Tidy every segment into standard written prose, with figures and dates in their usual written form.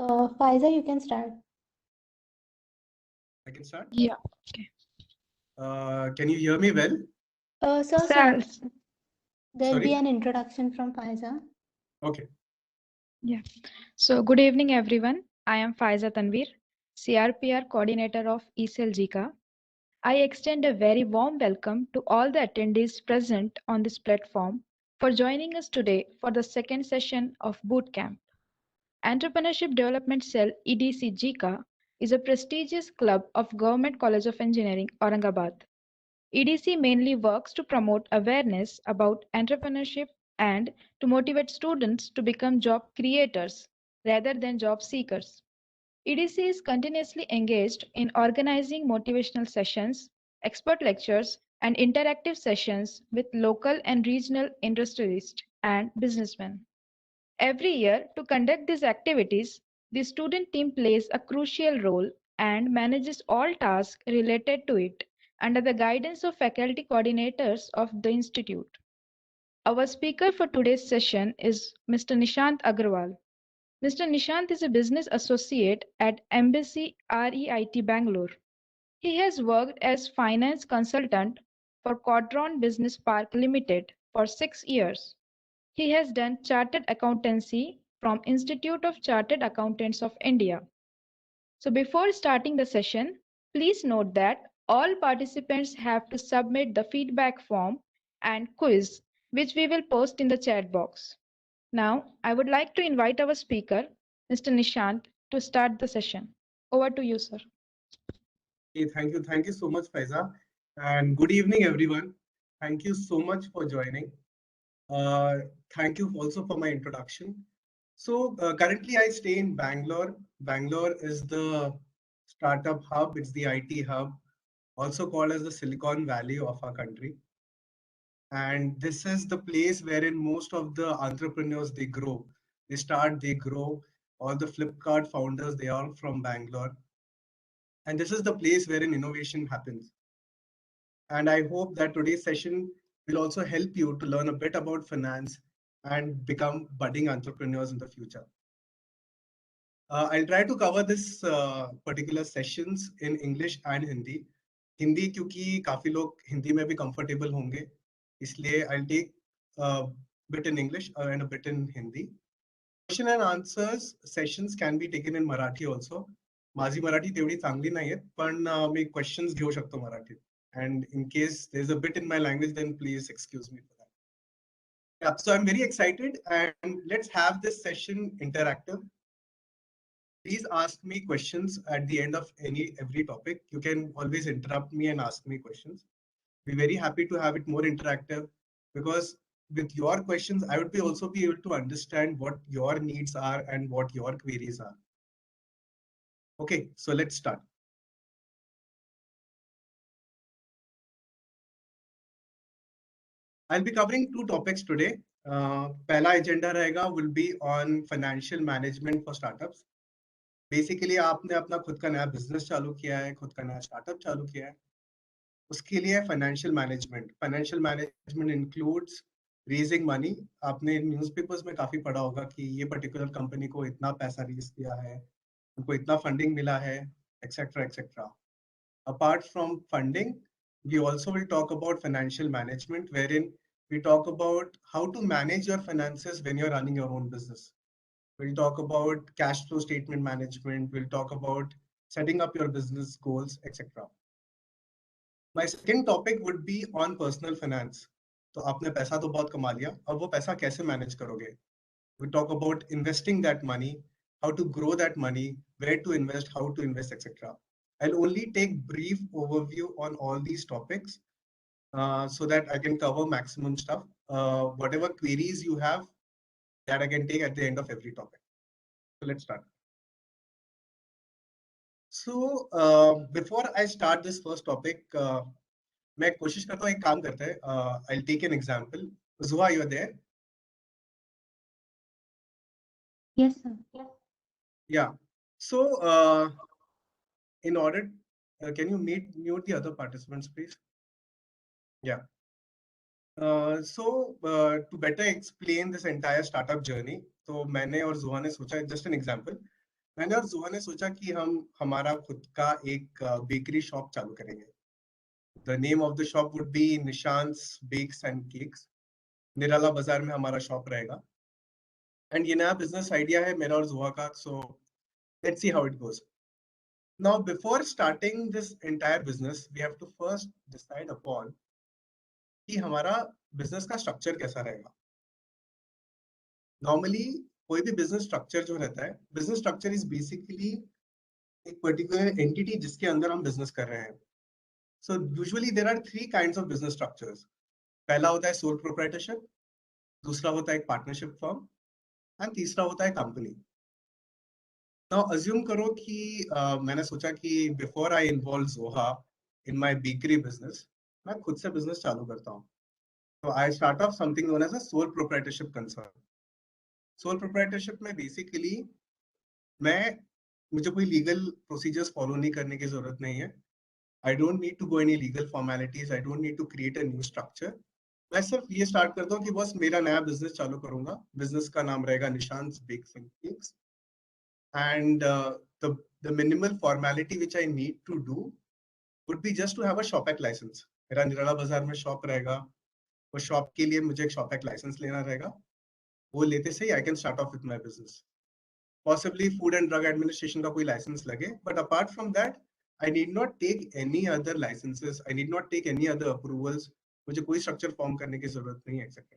Faiza, you can start. I can start. Yeah. Okay. Can you hear me well? Sir, Sir, there'll be Sorry. an introduction from Faiza. Okay. yeah. So, good evening, everyone. I am Faiza Tanvir, CRPR coordinator of ECL JICA. I extend a very warm welcome to all the attendees present on this platform for joining us today for the second session of Bootcamp. Entrepreneurship Development Cell EDC JICA is a prestigious club of Government College of Engineering, Aurangabad. EDC mainly works to promote awareness about entrepreneurship and to motivate students to become job creators rather than job seekers. EDC is continuously engaged in organizing motivational sessions, expert lectures, and interactive sessions with local and regional industrialists and businessmen. Every year, to conduct these activities, the student team plays a crucial role and manages all tasks related to it under the guidance of faculty coordinators of the institute. Our speaker for today's session is Mr. Nishant Agarwal. Mr. Nishant is a business associate at Embassy REIT Bangalore. He has worked as finance consultant for Quadron Business Park Limited for 6 years. He has done chartered accountancy from Institute of Chartered Accountants of India. So before starting the session, please note that all participants have to submit the feedback form and quiz, which we will post in the chat box. Now, I would like to invite our speaker, Mr. Nishant, to start the session. Over to you, sir. Okay, thank you. Thank you so much, Faiza. And good evening, everyone. Thank you so much for joining. Uh, Thank you also for my introduction. So currently I stay in Bangalore. Bangalore is the startup hub. It's the IT hub, also called as the Silicon Valley of our country. And this is the place wherein most of the entrepreneurs, they grow. They start, they grow. All the Flipkart founders, they are from Bangalore. And this is the place wherein innovation happens. And I hope that today's session will also help you to learn a bit about finance and become budding entrepreneurs in the future. I'll try to cover this particular sessions in English and Hindi. Hindi क्योंकि काफी लोग हिंदी में भी comfortable होंगे, इसलिए I'll take a bit in English and a bit in Hindi. Question and answers sessions can be taken in Marathi also. माझी मराठी तेवढी चांगली नाहीये, पण मी questions घेऊ शकतो मराठीत. And in case there's a bit in my language, then please excuse me for that. Yeah, so I'm very excited, and let's have this session interactive. Please ask me questions at the end of every topic. You can always interrupt me and ask me questions. Be very happy to have it more interactive, because with your questions, I would also be able to understand what your needs are and what your queries are. Okay, so let's start. I'll be covering two topics today. Pehla agenda rahega will be on financial management for startups. Basically, आपने अपना खुद का नया business चालू किया है, खुद का नया startup चालू किया है, उसके लिए financial management includes raising money. आपने newspapers में काफी पढ़ा होगा कि ये particular company को इतना पैसा raise किया है, उनको इतना funding मिला है, etc. etc. Apart from funding, we also will talk about financial management, wherein we talk about how to manage your finances when you're running your own business. We'll talk about cash flow statement management. We'll talk about setting up your business goals, etc. My second topic would be on personal finance. तो आपने पैसा तो बहुत कमा लिया, अब वो पैसा कैसे manage करोगे? We talk about investing that money, how to grow that money, where to invest, how to invest, etc. I'll only take brief overview on all these topics so that I can cover maximum stuff. Whatever queries you have, that I can take at the end of every topic. So let's start. So before I start this first topic, मैं कोशिश करता हूँ एक काम करते हैं. I'll take an example. Zuha, you are there? Yes, sir. Yeah. So in order, can you mute the other participants, please? Yeah. So to better explain this entire startup journey, तो मैंने और Zuha ने सोचा, just an example, मैंने और जुहा ने सोचा कि हम हमारा खुद का एक बेकरी शॉप चालू करेंगे. The name of the shop would be Nishans bakes and cakes. Nirala Bazar में हमारा शॉप रहेगा. एंड ये नया बिजनेस आइडिया है मेरा और जुहा का. So let's see how it goes. Now, before starting this entire business, we have to first decide upon कि हमारा बिजनेस का स्ट्रक्चर कैसा रहेगा. नॉर्मली कोई भी बिजनेस स्ट्रक्चर जो रहता है, बिजनेस स्ट्रक्चर इज बेसिकली एक पर्टिकुलर एंटिटी जिसके अंदर हम बिजनेस कर रहे हैं. So usually there are 3 kinds of business structures. पहला होता है सोल प्रोप्राइटरशिप, दूसरा होता है एक पार्टनरशिप फर्म एंड तीसरा होता है कंपनी. नाउ अज्यूम करो कि मैंने सोचा कि बिफोर आई इन्वॉल्व जोहा इन माय बेकरी बिजनेस, मैं खुद से बिजनेस चालू करता हूँ. तो I start off something known as a sole proprietorship concern. Sole proprietorship में बेसिकली मुझे कोई लीगल प्रोसीजर्स फॉलो नहीं करने की जरूरत नहीं है. I don't need to go any legal formalities. I don't need to create a new structure. मैं सिर्फ ये स्टार्ट करता हूँ कि बस मेरा नया बिजनेस चालू करूंगा. बिजनेस का नाम रहेगा Nishans bakes and cakes. And the minimal formality which I need to do would be just to have a shop act license. मेरा निराला बाजार में शॉप रहेगा. वो शॉप के लिए मुझे एक शॉप एक्ट लाइसेंस लेना रहेगा. वो लेते से ही I can start off with my business. Possibly food and drug administration का कोई लाइसेंस लगे, but apart from that I need not take any other licences. I need not take any other approvals. मुझे कोई structure form करने की जरूरत नहीं है except.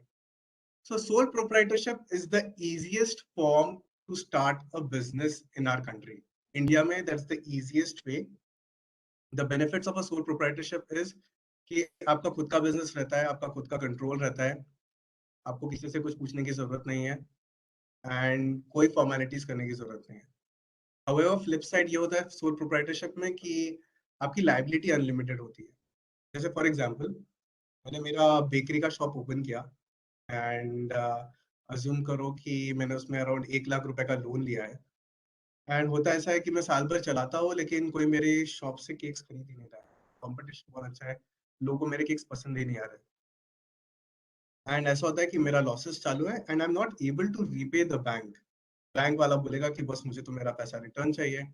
So sole proprietorship is the easiest form to start a business in our country. India में that's the easiest way. The benefits of a sole proprietorship is कि आपका खुद का बिजनेस रहता है, आपका खुद का कंट्रोल रहता है, आपको किसी से कुछ पूछने की जरूरत नहीं है एंड कोई फॉर्मेलिटीज करने की जरूरत नहीं है. However, flip side ये होता है सोल प्रोप्राइटरशिप में कि आपकी लाइबिलिटी अनलिमिटेड होती है. जैसे फॉर एग्जांपल मैंने मेरा बेकरी का शॉप ओपन किया एंड अज्यूम करो कि मैंने उसमें अराउंड 1 लाख रुपए का लोन लिया है. एंड होता ऐसा है कि मैं साल भर चलाता हूँ लेकिन कोई मेरे शॉप से केक्स खरीद ही नहीं रहा है. कंपटीशन बहुत अच्छा है, लोगों को मेरे केक्स पसंद ही नहीं आ रहे. एंड ऐसा होता है कि मेरा लॉसेस चालू है and I am not able to repay the bank. Bank वाला बोलेगा कि बस मुझे तो मेरा पैसा रिटर्न चाहिए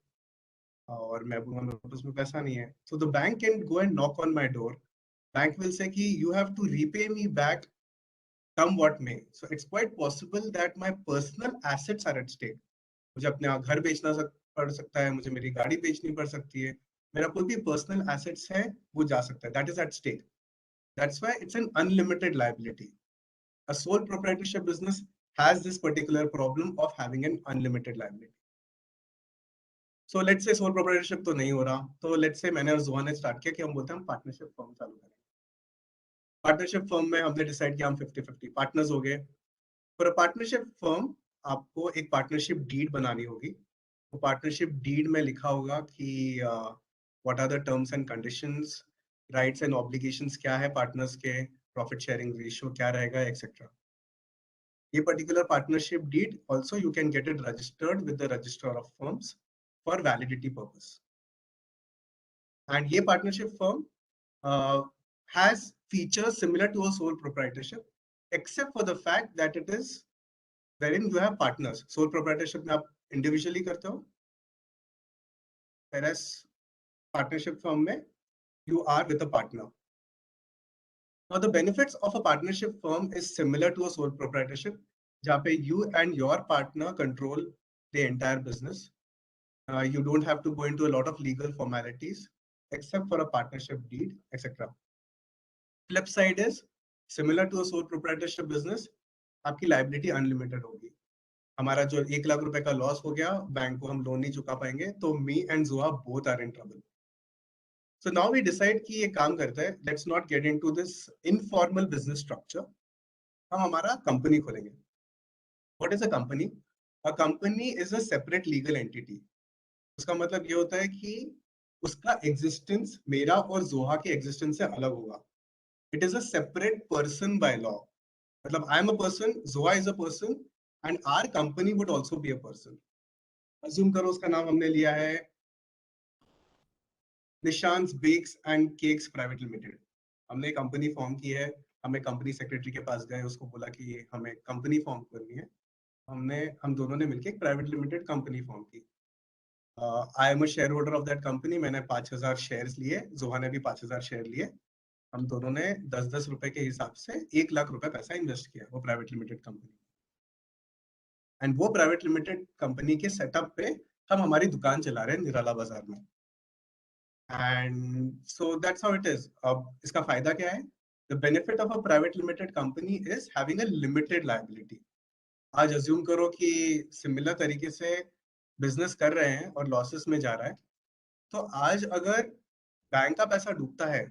और मैं बोलूंगा मेरे पास में पैसा नहीं है. So the bank can go and knock on my door. Bank will say कि you have to repay me back come what may. So it's quite possible that my personal assets are at stake. मुझे अपने घर बेचना पड़ सकता है, मुझे मेरी गाड़ी बेचनी पड़ सकती है, मेरा कोई भी पर्सनल एसेट्स है वो जा सकता है. That is at stake. That's why it's an unlimited liability. A sole proprietorship business has this particular problem of having an unlimited liability. So let's say sole proprietorship तो नहीं हो रहा, तो let's say मैंने और जुहा ने स्टार्ट किया कि हम बोलते हैं हम पार्टनरशिप फर्म चालू करें. पार्टनरशिप फर्म में हमने डिसाइड किया हम 50-50 पार्टनर्स हो गए. फॉर अ पार्टनरशिप फर्म आपको एक पार्टनरशिप डीड बनानी होगी. तो पार्टनरशिप डीड में लिखा होगा कि what are the terms and conditions, rights and obligations क्या है पार्टनर्स के, प्रॉफिट शेयरिंग रेशियो क्या रहेगा एक्सेट्रा. ये particular partnership deed also you can get it registered with the registrar of firms for validity purpose. And ये partnership firm has features similar to a sole proprietorship, except for the fact that it is wherein you have partners. Sole proprietorship में आप individually करते हो, whereas partnership firm में you are with a partner. Now the benefits of a partnership firm is similar to a sole proprietorship, जहाँ पे you and your partner control the entire business. You don't have to go into a lot of legal formalities, except for a partnership deed, etc. Flip side is similar to a sole proprietorship business, आपकी liability unlimited होगी. हमारा जो 1 लाख रुपए का loss हो गया, bank को हम लोन नहीं चुका पाएंगे, तो me and Juha both are in trouble. So now we decide कि ये काम करता है, let's not get into this informal business structure. हम हमारा कंपनी खोलेंगे. What is a company? A company is a separate legal entity. उसका मतलब ये होता है कि उसका एग्जिस्टेंस मेरा और जुहा के एग्जिस्टेंस से अलग होगा. It is a separate person by law. मतलब I am a person, Zoha is a person, and our company would also be a person. Assume करो उसका नाम हमने लिया है Nishans bakes and cakes private limited. हमने कंपनी फॉर्म की है, हमें कंपनी सेक्रेटरी के पास गए, उसको बोला कि हमें कंपनी फॉर्म करनी है. हम दोनों ने मिलकर एक प्राइवेट लिमिटेड कंपनी फॉर्म की. I am a share holder of that company. मैंने 5,000 शेयर्स लिए, जोहा ने भी 5,000 शेयर लिए. हम दोनों ने 10-10 रुपए के हिसाब से 1 लाख रुपए पैसा इन्वेस्ट किया वो प्राइवेट लिमिटेड कंपनी. एंड वो प्राइवेट लिमिटेड कंपनी के सेटअप पे हम हमारी दुकान चला रहे हैं निराला बाजार में. And so that's how it is. अब इसका फायदा क्या है? The benefit of a private limited company is having a limited liability. आज अज्यूम करो कि सिमिलर तरीके से बिजनेस कर रहे हैं और लॉसेस में जा रहा है, तो आज अगर बैंक का पैसा डूबता है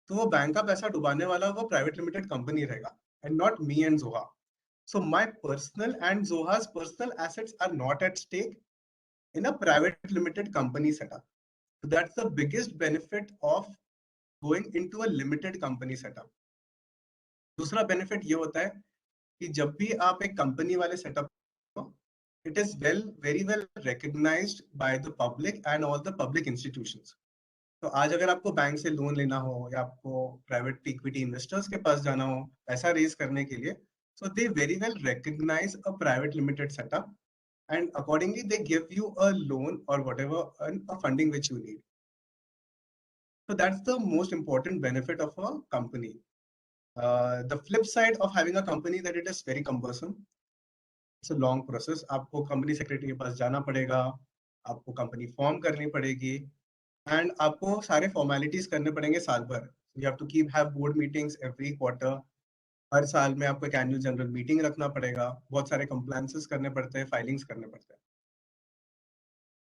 तो वो बैंक का पैसा डुबाने वाला वो प्राइवेट लिमिटेड कंपनी रहेगा, एंड नॉट मी एंड जोहा. So my personal and Zoha's personal assets are not at stake in a private limited company setup. So that's the biggest benefit of going into a limited company setup. दूसरा benefit ये होता है कि जब भी आप एक कंपनी वाले setup, it is very well recognized by the public and all the public institutions. तो आज अगर आपको बैंक से लोन लेना हो या आपको प्राइवेट इक्विटी इन्वेस्टर्स के पास जाना हो पैसा रेज करने के लिए, so they very well recognize a private limited setup, and accordingly they give you a loan or whatever a funding which you need. So that's the most important benefit of a company. The flip side of having a company that it is very cumbersome. It's a long process. आपको company secretary के पास जाना पड़ेगा, आपको company form करनी पड़ेगी, and आपको सारे formalities करने पड़ेंगे साल भर. You have to have board meetings every quarter. हर साल में आपको एक एनुअल जनरल मीटिंग रखना पड़ेगा, बहुत सारे कंप्लायंसेस करने पड़ते हैं, फाइलिंग्स करने पड़ते हैं.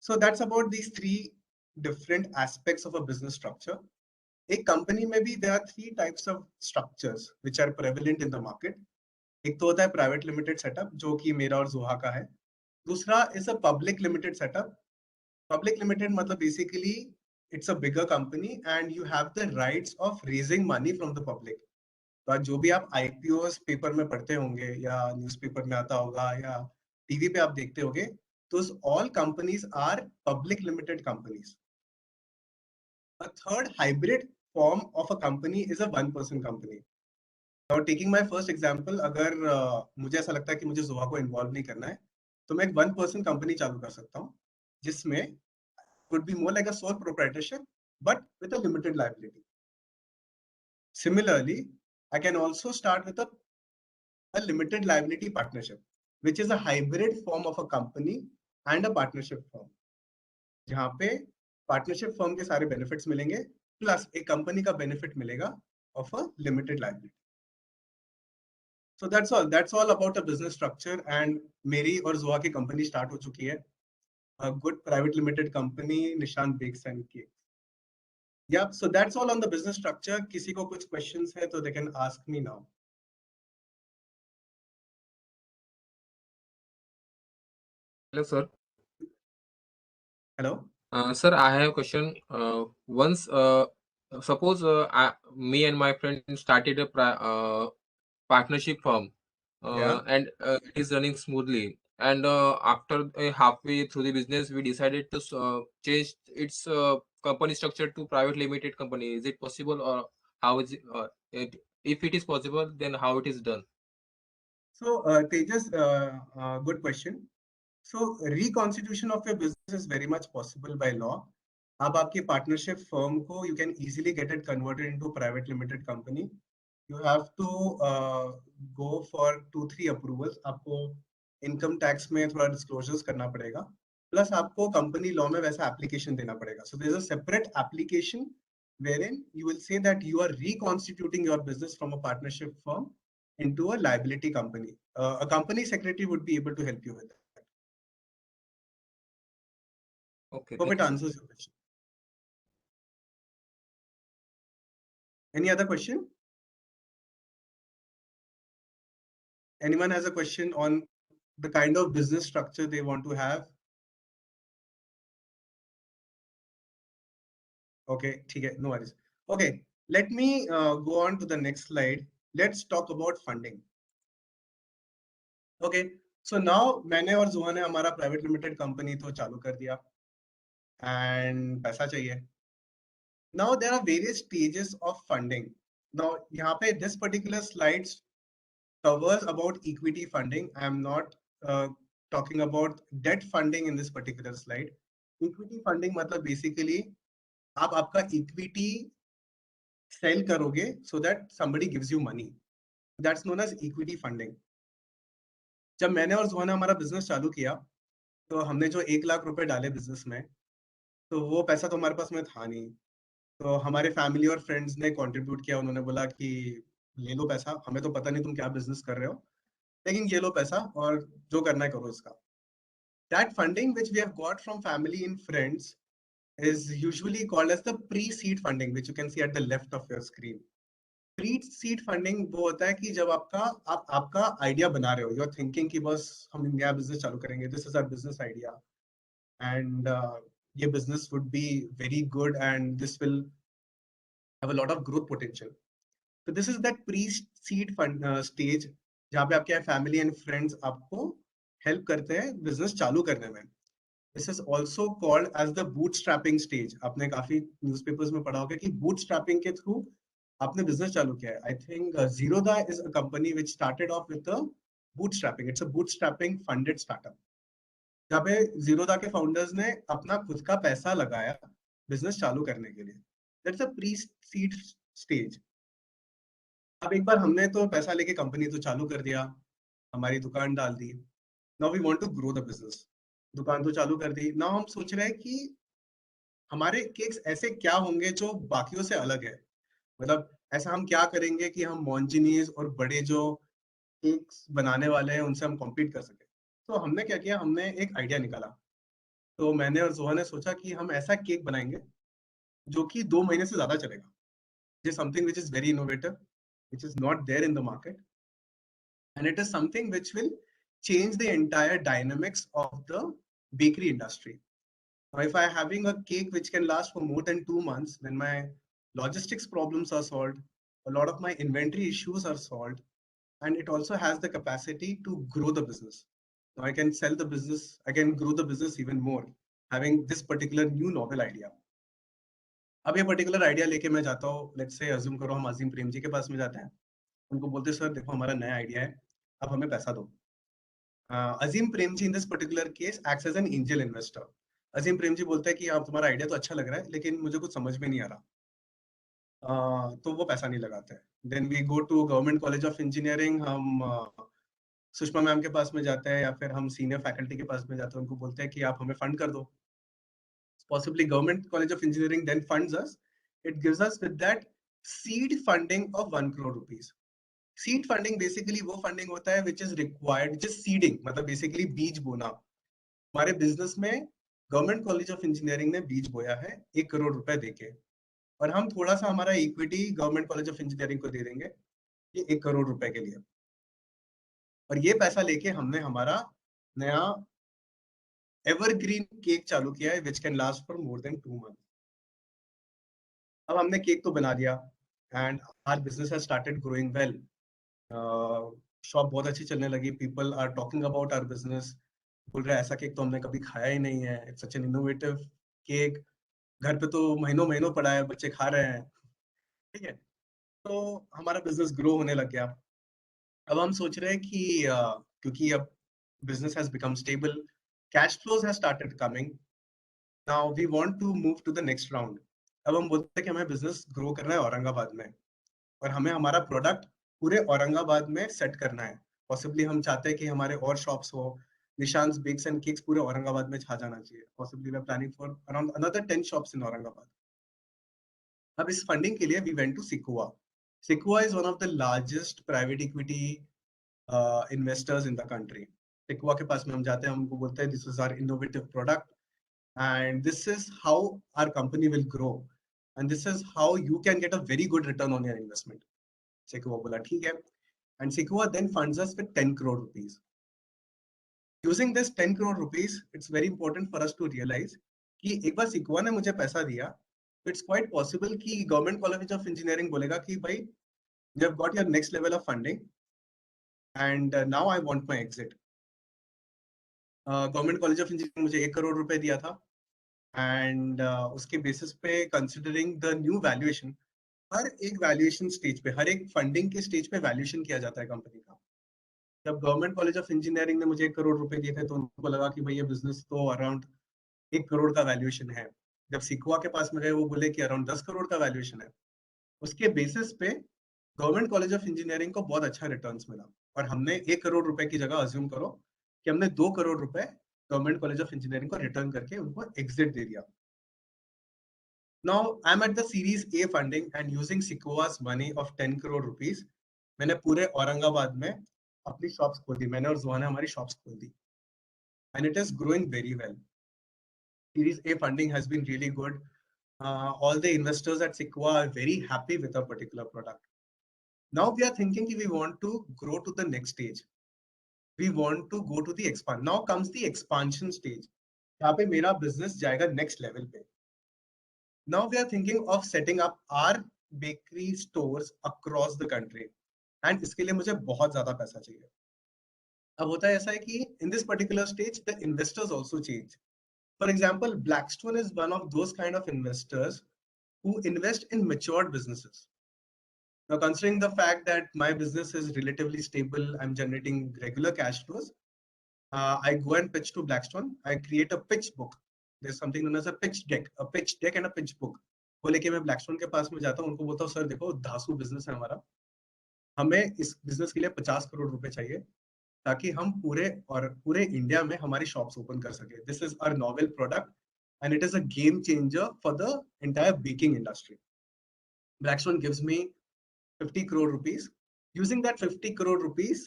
So that's about these 3 different aspects of a business structure. एक कंपनी में भी there are 3 types of structures which are prevalent in the market. एक तो होता है प्राइवेट लिमिटेड सेटअप, जो कि मेरा और जोहा का है. दूसरा is a public limited setup. Public limited मतलब basically it's a bigger company and you have the rights of raising money from the public. तो जो भी आप आईपीओस पेपर में पढ़ते होंगे या न्यूज़पेपर में आता होगा या टीवी पे आप देखते होंगे, तो all companies are public limited companies. A third hybrid form of a company is a one person company. Now taking my first example, अगर मुझे ऐसा लगता है कि मुझे जोहा को इन्वॉल्व नहीं करना है, तो मैं एक वन पर्सन कंपनी चालू कर सकता हूँ जिसमें would be more like a sole proprietorship but with a limited liability. Similarly, I can also start with a limited liability partnership, which is a hybrid form of a company and a partnership firm. जहाँ पे partnership firm के सारे benefits मिलेंगे plus एक company का benefit मिलेगा of a limited liability. So that's all about a business structure. And मेरी और जोहा की company start हो चुकी है, a good private limited company, Nishant Bakes and Cakes. Yeah, so that's all on the business structure. किसी को कुछ questions है तो they can ask me now. Hello, sir. Hello. Sir, I have a question. Once, suppose me and my friend started a partnership firm, Yeah. and it is running smoothly. And after halfway through the business, we decided to change its company structure to private limited company. Is it possible, or how is it? If it is possible, then how it is done? So Tejas, good question. So reconstitution of your business is very much possible by law. अब आपकी partnership firm को you can easily get it converted into private limited company. You have to go for 2-3 approvals. आपको income tax में थोड़ा disclosures करना पड़ेगा. Plus आपको company law में वैसा application देना पड़ेगा. So there is a separate application wherein you will say that you are reconstituting your business from a partnership firm into a liability company. A company secretary would be able to help you with that. Okay. Hope it answers your question. Any other question? Anyone has a question on the kind of business structure they want to have? Okay, no worries. Okay, let me go on to the next slide. Let's talk about funding. Okay, so now मैंने और जोहा ने हमारा private limited company तो चालू कर दिया and पैसा चाहिए. Now there are various stages of funding. Now यहाँ पे this particular slides covers about equity funding. I am not talking about debt funding in this particular slide. Equity funding मतलब basically आप आपका इक्विटी सेल करोगे so that somebody gives you money, that's known as equity funding. जब मैंने और जोहाना हमारा business चालू किया तो हमने जो 1 लाख रुपए डाले बिजनेस में, तो वो पैसा तो हमारे पास में था नहीं। तो हमारे फैमिली और फ्रेंड्स ने कंट्रीब्यूट किया, उन्होंने बोला कि ले लो पैसा, हमें तो पता नहीं तुम क्या बिजनेस कर रहे हो, लेकिन ये लो पैसा और जो करना है करो इसका। That funding which we have got from family and friends is usually called as the pre-seed funding, which you can see at the left of your screen. Pre-seed funding वो होता है कि जब आप आपका आइडिया बना रहे हो, you're thinking कि बस हम नया बिजनेस चालू करेंगे, this is our business idea, and ये business would be very good and this will have a lot of growth potential. So this is that pre-seed fund stage जहाँ पे आपके फैमिली एंड फ्रेंड्स आपको help करते हैं business चालू करने में। This is also called as the bootstrapping stage. आपने काफी न्यूज़पेपर्स में पढ़ा होगा कि bootstrapping के थ्रू आपने बिजनेस चालू किया है। I think Zerodha is a company which started off with the bootstrapping. It's a bootstrapping funded startup. जहाँ पे Zerodha के फाउंडर्स ने अपना खुद का पैसा लगाया बिजनेस चालू करने के लिए। That's a pre-seed stage. अब एक बार हमने तो पैसा लेके कंपनी तो चालू कर दिया, हमारी दुकान डाल दी। Now we want to grow the business. दुकान तो चालू कर दी। Now हम सोच रहे हैं कि हमारे केक्स ऐसे क्या होंगे जो बाकियों से अलग है, मतलब ऐसा हम क्या करेंगे कि हम मॉन्जिनीज और बड़े जो केक्स बनाने वाले हैं उनसे हम कॉम्पीट कर सके। तो हमने क्या किया, हमने एक आइडिया निकाला। तो मैंने और जोहा ने सोचा कि हम ऐसा केक बनाएंगे जो कि 2 महीने से ज्यादा चलेगा। This is something which is very innovative, which is not there in the market, and it is something which will change the entire dynamics of the bakery industry. Now, if I am having a cake which can last for more than 2 months, then my logistics problems are solved, a lot of my inventory issues are solved, and it also has the capacity to grow the business. Now I can sell the business, I can grow the business even more, having this particular new novel idea. अब ये particular idea लेके मैं जाता हूँ, let's say assume करो हम अजीम प्रेम जी के पास में जाते हैं, उनको बोलते सर देखो हमारा नया आइडिया है, आप हमें पैसा दो। Azim Prem ji in this particular case acts as an angel investor. Azim Prem ji बोलते हैं कि आप तुम्हारा आइडिया तो अच्छा लग रहा है लेकिन मुझे कुछ समझ में नहीं आ रहा, तो वो पैसा नहीं लगाते हैं। Then we go to government college of engineering, हम सुषमा मैम के पास में जाते हैं या फिर हम सीनियर फैकल्टी के पास में जाते हैं, उनको बोलते हैं कि आप हमें फंड कर दो। Possibly government college of engineering then funds us. It gives us with that seed funding of 1 crore rupees. Seed funding basically वो funding होता है which is required, just seeding मतलब basically बीज बोना। हमारे बिजनेस में गवर्नमेंट कॉलेज ऑफ इंजीनियरिंग ने बीज बोया है 1 करोड़ रुपए देके, और हम थोड़ा सा हमारा equity government college of engineering को दे देंगे ये 1 करोड़ रुपए के लिए, और ये पैसा लेके हमने हमारा नया एवरग्रीन केक चालू किया है which can last for more than 2 months। अब हमने केक तो बना दिया and our business has started growing well. Shop बहुत अच्छी चलने लगी, people are talking about our business, बोल रहे ऐसा केक तो हमने कभी खाया ही नहीं है, it's such an innovative cake, घर पे तो महीनों महीनों पड़ा है, बच्चे खा रहे हैं, ठीक है। तो हमारा बिजनेस ग्रो होने लग गया। अब हम सोच रहे हैं कि क्योंकि अब business has become stable, cash flows has started coming, now we want to move to the next round. अब हम बोलते हैं कि हमें बिजनेस ग्रो करना है औरंगाबाद में, और हमें हमारा प्रोडक्ट पूरे औरंगाबाद में सेट करना है। पॉसिबली हम चाहते हैं कि हमारे और शॉप्स हो, निशांस बेक्स एंड केक्स पूरे औरंगाबाद में छा जाना चाहिए। Possibly we are planning for around another 10 shops in Aurangabad. अब इस फंडिंग के लिए we went to Sequoia. Sequoia is one of the largest private equity investors in the country. Sequoia के पास में हम जाते हैं, हमको बोलते हैं this is our innovative product and this is how our company will grow and this is how you can get a very good return on your investment. Sequoia bola theek hai, and Sequoia then funds us with 10 crore rupees. Using this 10 crore rupees, it's very important for us to realize कि एक बार Sequoia ने मुझे पैसा दिया, it's quite possible कि government college of engineering बोलेगा कि भाई you have got your next level of funding and now I want my exit. Government college of engineering मुझे 1 करोड़ रुपए दिया था, एंड उसके बेसिस पे कंसिडरिंग द न्यू वैल्यूएशन, हर एक वैल्यूएशन स्टेज पे, हर एक फंडिंग के स्टेज पे वैल्यूएशन किया जाता है कंपनी का। जब गवर्नमेंट कॉलेज ऑफ इंजीनियरिंग ने मुझे 1 करोड़ रुपए दिए थे तो उनको लगा कि भाई ये बिजनेस तो अराउंड 1 करोड़ का वैल्यूएशन है। जब सिक्वा के पास में गए वो बोले कि अराउंड 10 करोड़ का वैल्यूएशन है। उसके बेसिस पे गवर्नमेंट कॉलेज ऑफ इंजीनियरिंग को बहुत अच्छा रिटर्न्स मिला और हमने 1 करोड़ रुपए की जगह अज्यूम करो कि हमने 2 करोड़ रुपए गवर्नमेंट कॉलेज ऑफ इंजीनियरिंग को रिटर्न करके उनको एग्जिट दे दिया। Now I'm at the Series A funding and using Sequoia's money of 10 crore rupees. मैंने पूरे औरंगाबाद में अपनी शॉप्स खोल दी, मैंने और जुआ ने हमारी शॉप्स खोल दी and it is growing very well. Series A funding has been really good. All the investors at Sequoia are very happy with a particular product. Now we are thinking we want to grow to the next stage. We want to go to the expand. Now comes the expansion stage. यहाँ पे मेरा business जाएगा next level पे. Now we are thinking of setting up our bakery stores across the country. And इसके लिए मुझे बहुत ज़्यादा पैसा चाहिए. अब होता है ऐसा है कि in this particular stage, the investors also change. For example, Blackstone is one of those kind of investors who invest in matured businesses. Now, considering the fact that my business is relatively stable, I'm generating regular cash flows, I go and pitch to Blackstone. I create a pitch book. There's something known as a pitch deck and a pitch book. वो लेके मैं Blackstone के पास में जाता हूँ, उनको बोलता हूँ सर देखो धासु बिजनेस है हमारा, हमें इस बिजनेस के लिए 50 करोड़ रुपए चाहिए ताकि हम पूरे इंडिया में हमारी शॉप्स ओपन कर सके. This is our novel product and it is a game changer for the entire baking industry. Blackstone gives me 50 crore rupees. Using that 50 crore rupees,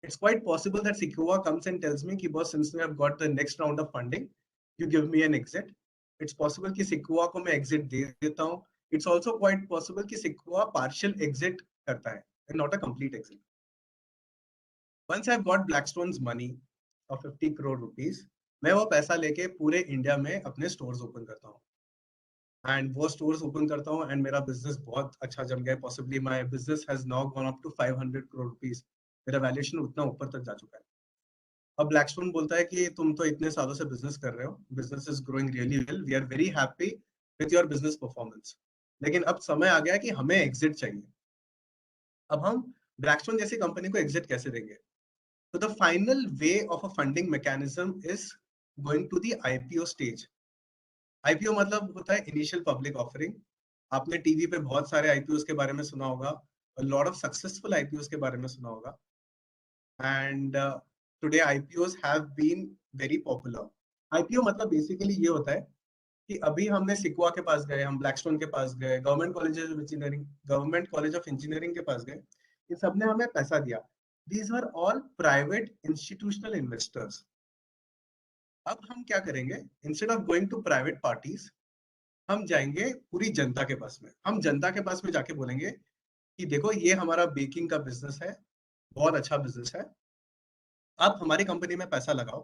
it's quite possible that Sequoia comes and tells me, boss, since we have got the next round of funding, you give me an exit. It's possible कि Sequoia को मैं exit दे देता हूँ. It's also quite possible कि Sequoia partial exit करता है and not a complete exit. Once I've got Blackstone's money of 50 crore rupees, मैं वो पैसा लेके पूरे इंडिया में अपने stores open करता हूँ. And वो stores open करता हूँ and मेरा business बहुत अच्छा जम गया. Possibly my business has now gone up to 500 crore rupees. मेरा valuation उतना ऊपर तक जा चुका है. अब ब्लैकस्टोन बोलता है कि तुम तो इतने सालों से बिजनेस कर रहे हो, business is growing really well, we are very happy with your business performance, लेकिन अब समय आ गया कि हमें एग्जिट चाहिए. अब हम ब्लैकस्टोन जैसी कंपनी को एग्जिट कैसे देंगे? तो the final way of a funding mechanism is going to the IPO stage. IPO मतलब होता है इनिशियल पब्लिक ऑफरिंग. आपने टीवी पे बहुत सारे आईपीओ के बारे में सुना होगा, लॉट ऑफ सक्सेसफुल आईपीओ के बारे में सुना होगा. And today IPOs have been very popular. IPO मतलब बेसिकली ये होता है कि अभी हमने सिक्वा के पास गए, हम ब्लैकस्टोन के पास गए, गवर्नमेंट कॉलेज ऑफ इंजीनियरिंग के पास गए, इन सब ने हमें पैसा दिया. These were all private institutional investors. अब हम क्या करेंगे? Instead of going to private parties, हम जाएंगे पूरी जनता के पास में. हम जनता के पास में जाके बोलेंगे कि देखो ये हमारा बेकिंग का बिजनेस है, बहुत अच्छा बिजनेस है, आप हमारी कंपनी में पैसा लगाओ,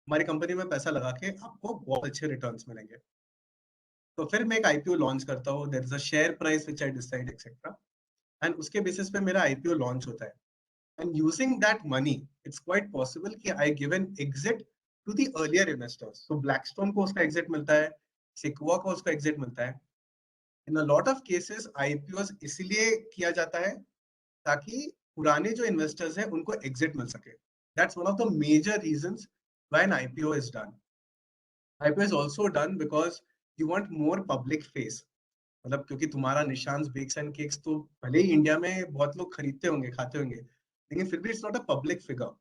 हमारी कंपनी में पैसा लगा के आपको बहुत अच्छे रिटर्न्स मिलेंगे. तो फिर मैं एक आईपीओ लॉन्च करता हूँ, there is a share price which I decide etcetera, and उसके बेसिस पे मेरा आईपीओ लॉन्च होता है. And using that money it's quite possible कि I give an exit to the earlier investors. तो ब्लैकस्टोन को उसका एग्जिट मिलता है, सिक्वा को उसका एग्जिट मिलता है. In a lot of cases IPOs इसलिए किया जाता है ताकि पुराने जो इन्वेस्टर्स हैं उनको एग्जिट मिल सके. That's one of the major reasons why an IPO is done. IPO is also done because you want more public face. मतलब क्योंकि तुम्हारा निशांस बेक्स एंड केक्स तो भले ही इंडिया में बहुत लोग खरीदते होंगे, खाते होंगे, लेकिन फिर भी it's not a public figure.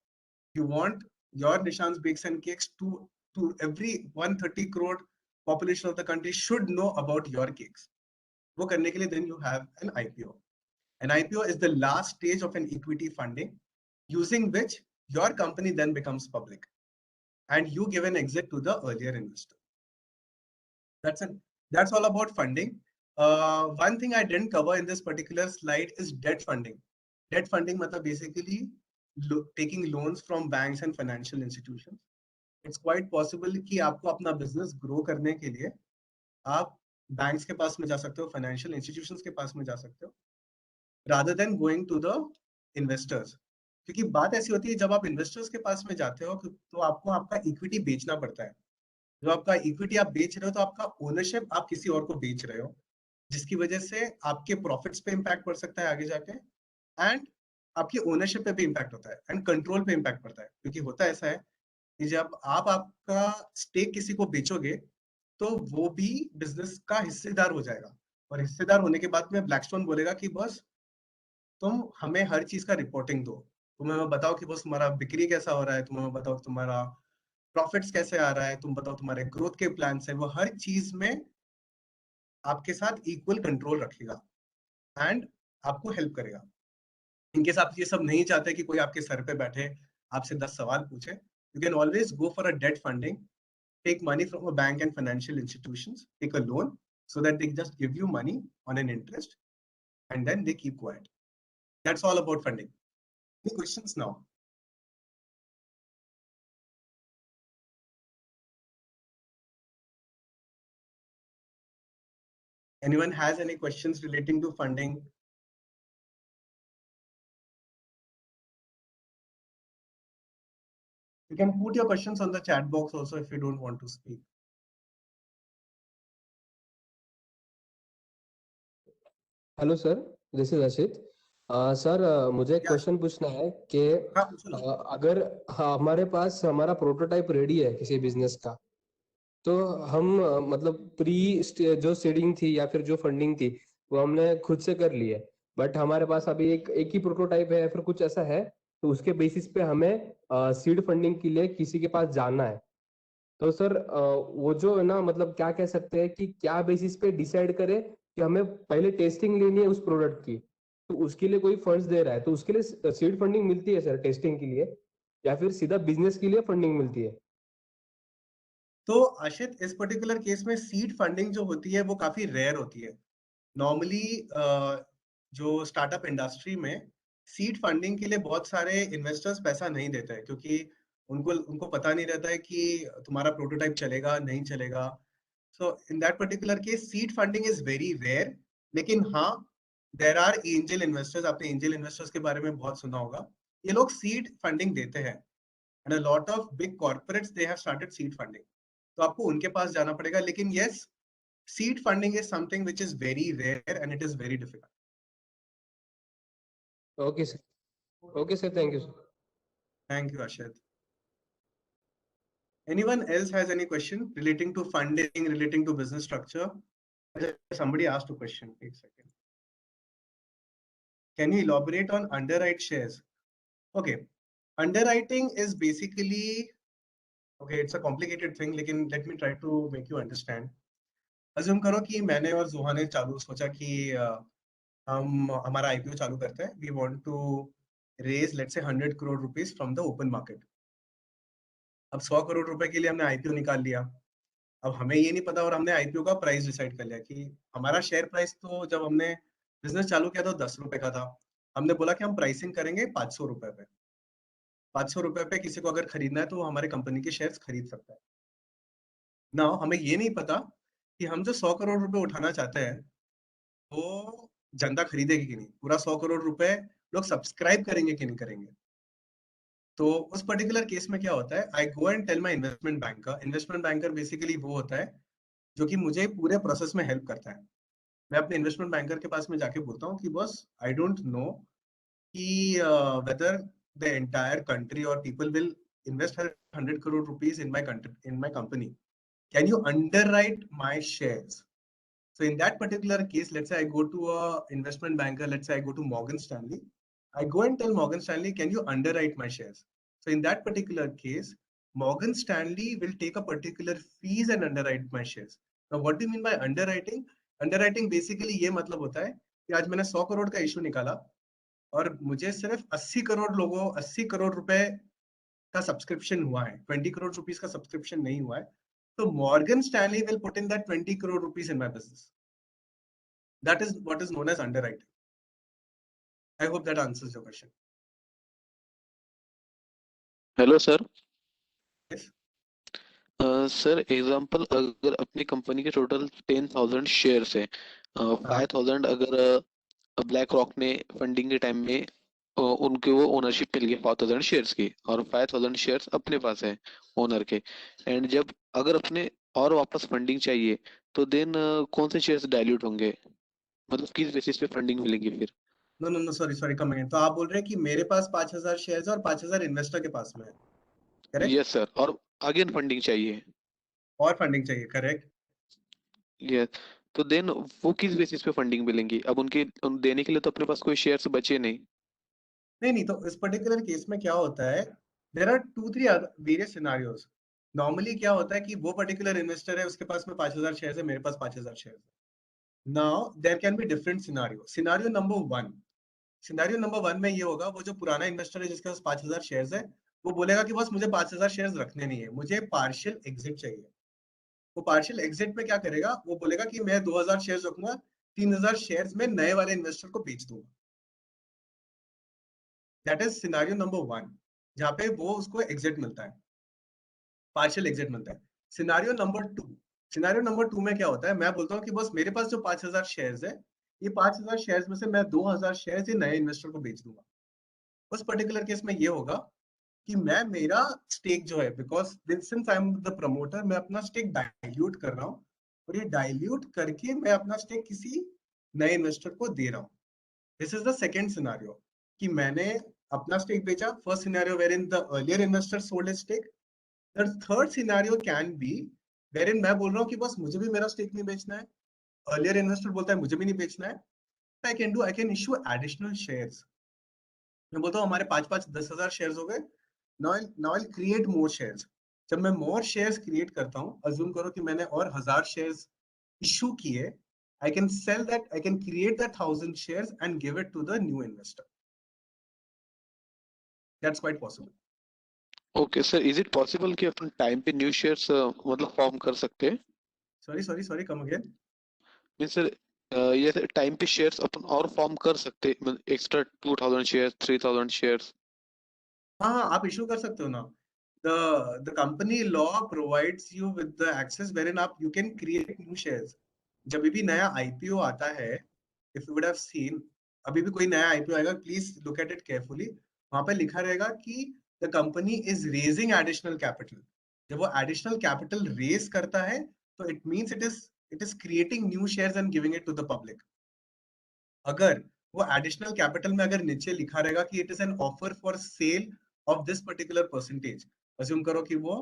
You want your Nishans bakes and cakes to every 130 crore population of the country should know about your cakes. वो करने के लिए then you have an IPO. An IPO is the last stage of an equity funding using which your company then becomes public and you give an exit to the earlier investor. That's it. That's all about funding. One thing I didn't cover in this particular slide is debt funding. Debt funding matlab basically taking loans from banks and financial institutions. It's quite possible कि आपको अपना business grow करने के लिए आप banks के पास में जा सकते हो, financial institutions के पास में जा सकते हो, rather than going to the investors. क्योंकि बात ऐसी होती है जब आप इन्वेस्टर्स के पास में जाते हो तो आपको आपका इक्विटी बेचना पड़ता है. जब आपका इक्विटी आप बेच रहे हो तो आपका ओनरशिप आप किसी और को बेच रहे हो, जिसकी वजह से आपके प्रॉफिट्स पे इम्पैक्ट पड़ सकता है आगे जाके, एंड आपकी ओनरशिप पे भी इम्पैक्ट होता है, एंड कंट्रोल पे इम्पैक्ट पड़ता है. क्योंकि होता ऐसा है कि जब आप आपका स्टेक किसी को बेचोगे तो वो भी बिजनेस का हिस्सेदार हो जाएगा, और हिस्सेदार होने के बाद में ब्लैकस्टोन बोलेगा कि बॉस तुम हमें हर चीज का रिपोर्टिंग दो, तुम हमें बताओ कि बॉस तुम्हारा बिक्री कैसा हो रहा है, तुम हमें बताओ तुम्हारा प्रॉफिट्स कैसे आ रहा है, तुम बताओ तुम्हारे ग्रोथ के प्लान्स है। वो हर चीज में आपके साथ इक्वल कंट्रोल रखेगा एंड आपको हेल्प करेगा। इनकेस आप ये सब नहीं चाहते कि कोई आपके सर पे बैठे आपसे 10 सवाल पूछे, you can always go for a debt funding, take money from a bank and financial institutions, take a loan so that they just give you money on an interest and then they keep quiet. That's all about funding. Any questions now? Anyone has any questions relating to funding? You can put your questions on the chat box also if you don't want to speak. Hello sir, this is Ashit. Sir मुझे एक Yeah. Question पूछना है कि हाँ, पूछो ना। अगर हमारे पास हमारा प्रोटोटाइप रेडी है किसी बिजनेस का, तो हम मतलब जो सीडिंग थी या फिर जो फंडिंग थी वो हमने खुद से कर ली है, बट हमारे पास अभी एक ही प्रोटोटाइप है या फिर कुछ ऐसा है, तो उसके बेसिस पे हमें सीड फंडिंग के लिए किसी के पास जाना है। तो सर वो जो है ना, मतलब क्या कह सकते हैं कि क्या बेसिस पे डिसाइड करें कि हमें पहले टेस्टिंग लेनी है उस प्रोडक्ट की, तो उसके लिए कोई फंड्स दे रहा है तो उसके लिए सीड फंडिंग मिलती है सर टेस्टिंग के लिए, या फिर सीधा बिजनेस के लिए फंडिंग मिलती है? तो आशित, इस पर्टिकुलर केस में सीड फंडिंग जो होती है वो काफी रेयर होती है। नॉर्मली जो स्टार्टअप इंडस्ट्री में सीड फंडिंग के लिए बहुत सारे इन्वेस्टर्स पैसा नहीं देते हैं, क्योंकि उनको उनको पता नहीं रहता है कि तुम्हारा प्रोटोटाइप चलेगा नहीं चलेगा। So in that particular case seed funding is very rare. लेकिन हाँ, देर आर एंजल इन्वेस्टर्स। आपने एंजल इन्वेस्टर्स के बारे में बहुत सुना होगा। ये लोग सीड फंडिंग देते हैं and a lot of big corporates they have started seed funding. तो आपको उनके पास जाना पड़ेगा। लेकिन yes, seed funding is something which is very rare and it is very difficult. Okay sir, okay sir, thank you sir. Thank you, Ashit. Anyone else has any question relating to funding, relating to business structure? Somebody asked a question. Wait a second. Can you elaborate on underwrite shares? Okay. Underwriting is basically, okay, it's a complicated thing, लेकिन let me try to make you understand. Assume करो कि मैंने और जुहा ने सोचा कि हम हमारा IPO चालू करते हैं। We want to raise let's say 100 crore rupees from the open market. अब 100 करोड़ रुपए के लिए हमने IPO निकाल लिया। अब हमें ये नहीं पता और हमने IPO का प्राइस डिसाइड कर लिया कि हमारा शेयर प्राइस तो जब हमने बिजनेस चालू किया तो 10 रुपए का था। हमने बोला कि हम प्राइसिंग करेंगे 500 रुपए पे। 500 रुपए पे किसी को अगर खरीदना है तो वो हमारे कंपनी के शेयर्स खरीद सकता है ना। हमें ये नहीं पता कि हम जो 100 करोड़ रुपए उठाना चाहते हैं वो जनता खरीदेगी कि नहीं, पूरा 100 करोड़ रुपए लोग सब्सक्राइब करेंगे कि नहीं करेंगे। तो उस पर्टिकुलर केस में क्या होता है, I go and tell my investment banker. Investment banker basically वो होता है जो कि मुझे पूरे प्रोसेस में हेल्प करता है। मैं अपने इन्वेस्टमेंट बैंकर के पास में जाके बोलता हूँ कि बॉस, आई डोंट नो कि वेदर द एंटायर कंट्री और people will invest 100 crore rupees in my country, in my company. Can you underwrite my shares? So in that particular case, let's say I go to a investment banker, let's say I go to Morgan Stanley. I go and tell Morgan Stanley, can you underwrite my shares? So in that particular case, Morgan Stanley will take a particular fees and underwrite my shares. Now, what do you mean by underwriting? Underwriting basically ये मतलब होता है कि आज मैंने 100 करोड़ का issue निकाला और मुझे सिर्फ 80 करोड़ लोगों 80 करोड़ रुपए का सब्सक्रिप्शन हुआ है, 20 करोड़ रुपीस का सब्सक्रिप्शन नहीं हुआ है, तो Morgan Stanley will put in that 20 crore rupees in my business. That is what is known as underwriting. I hope that answers your question. Hello sir. Yes. Sir example, अगर अपनी company के total 10,000 shares है, 5,000 अगर black rock ने funding के time में उनके वो ओनरशिप मिल गई 4,000 शेयर्स की, और 5,000 शेयर्स अपने पास है ओनर के, एंड जब अगर अपने और वापस फंडिंग चाहिए तो देन कौन से शेयर्स डाइल्यूट होंगे, मतलब किस बेसिस पे फंडिंग मिलेगी फिर? No, sorry, come again. तो आप बोल रहे हैं कि मेरे पास 5,000 शेयर्स और 5,000 इन्वेस्टर के पास में है? करेक्ट? यस सर, और अगेन फंडिंग चाहिए। और फंडिंग चाहिए, करेक्ट? यस, तो देन वो किस बेसिस पे फंडिंग मिलेंगी? अब देने के लिए तो अपने पास कोई शेयर्स बचे नहीं। नहीं, तो इस पर्टिकुलर केस में क्या होता है, there are 2-3 various scenarios. Normally क्या होता है कि वो पर्टिकुलर इन्वेस्टर है, उसके पास में 5,000 शेयर है, मेरे पास 5,000 शेयर है। Now there can be different scenario. Scenario number one में ये होगा, वो जो पुराना इन्वेस्टर है जिसके पास 5,000 शेयर है, वो बोलेगा कि बस मुझे 5,000 शेयर रखने नहीं है, मुझे पार्शियल एग्जिट चाहिए। वो पार्शियल एग्जिट में क्या करेगा, वो बोलेगा कि मैं 2,000 शेयर रखूंगा, 3,000 शेयर में नए वाले इन्वेस्टर को बेच दूंगा। That is scenario number one, जहां पे वो उसको एग्जिट मिलता है, पार्शियल एग्जिट मिलता है। सिनारियो नंबर टू में क्या होता है, मैं बोलता हूँ कि बस मेरे पास जो 5,000 शेयर है, ये 5,000 शेयर में से मैं 2,000 शेयर नए इन्वेस्टर को बेच दूंगा। उस पर्टिकुलर केस में ये होगा कि मैं मेरा स्टेक जो है, because since I am the promoter, मैं अपना स्टेक डाइल्यूट कर रहा हूँ, और ये डाइल्यूट करके मैं अपना स्टेक किसी नए इन्वेस्टर को दे रहा हूँ। This is the second scenario, कि मैंने अपना स्टेक बेचा। First scenario wherein the earlier investor sold his stake. The third scenario can be wherein मैं बोल रहा हूँ कि बस मुझे भी मेरा स्टेक नहीं बेचना है, अर्लियर इन्वेस्टर बोलता है मुझे भी नहीं बेचना है, I can issue additional shares. मैं बोलता हूँ हमारे 5-5, 10,000 शेयर्स हो गए, now I create more shares. जब मैं मोर शेयर्स क्रिएट करता हूँ, अज्यूम करो कि मैंने और 1,000 शेयर्स इशू किए, I can sell that, I can create that 1,000 shares and give it to the new investor. That's quite possible. Okay sir, is it possible कि अपन टाइम पे न्यू शेयर्स मतलब फॉर्म कर सकते हैं? Sorry, come again. Mean sir, ये time पे shares अपन और form कर सकते हैं, एक्स्ट्रा 2,000 शेयर्स, 3,000 शेयर्स? हाँ, आप इशू कर सकते हो ना। The company law provides you with the access wherein आप you can create new shares. जब भी नया IPO आता है, if you would have seen, अभी भी कोई नया IPO आएगा, please look at it carefully. वहां पे लिखा रहेगा कि the company is raising additional capital. जब वो additional capital raise करता है, तो it means it is creating new shares and giving it to the public. अगर वो एडिशनल कैपिटल में अगर नीचे लिखा रहेगा कि it is an offer for sale of this particular percentage, assume करो कि वो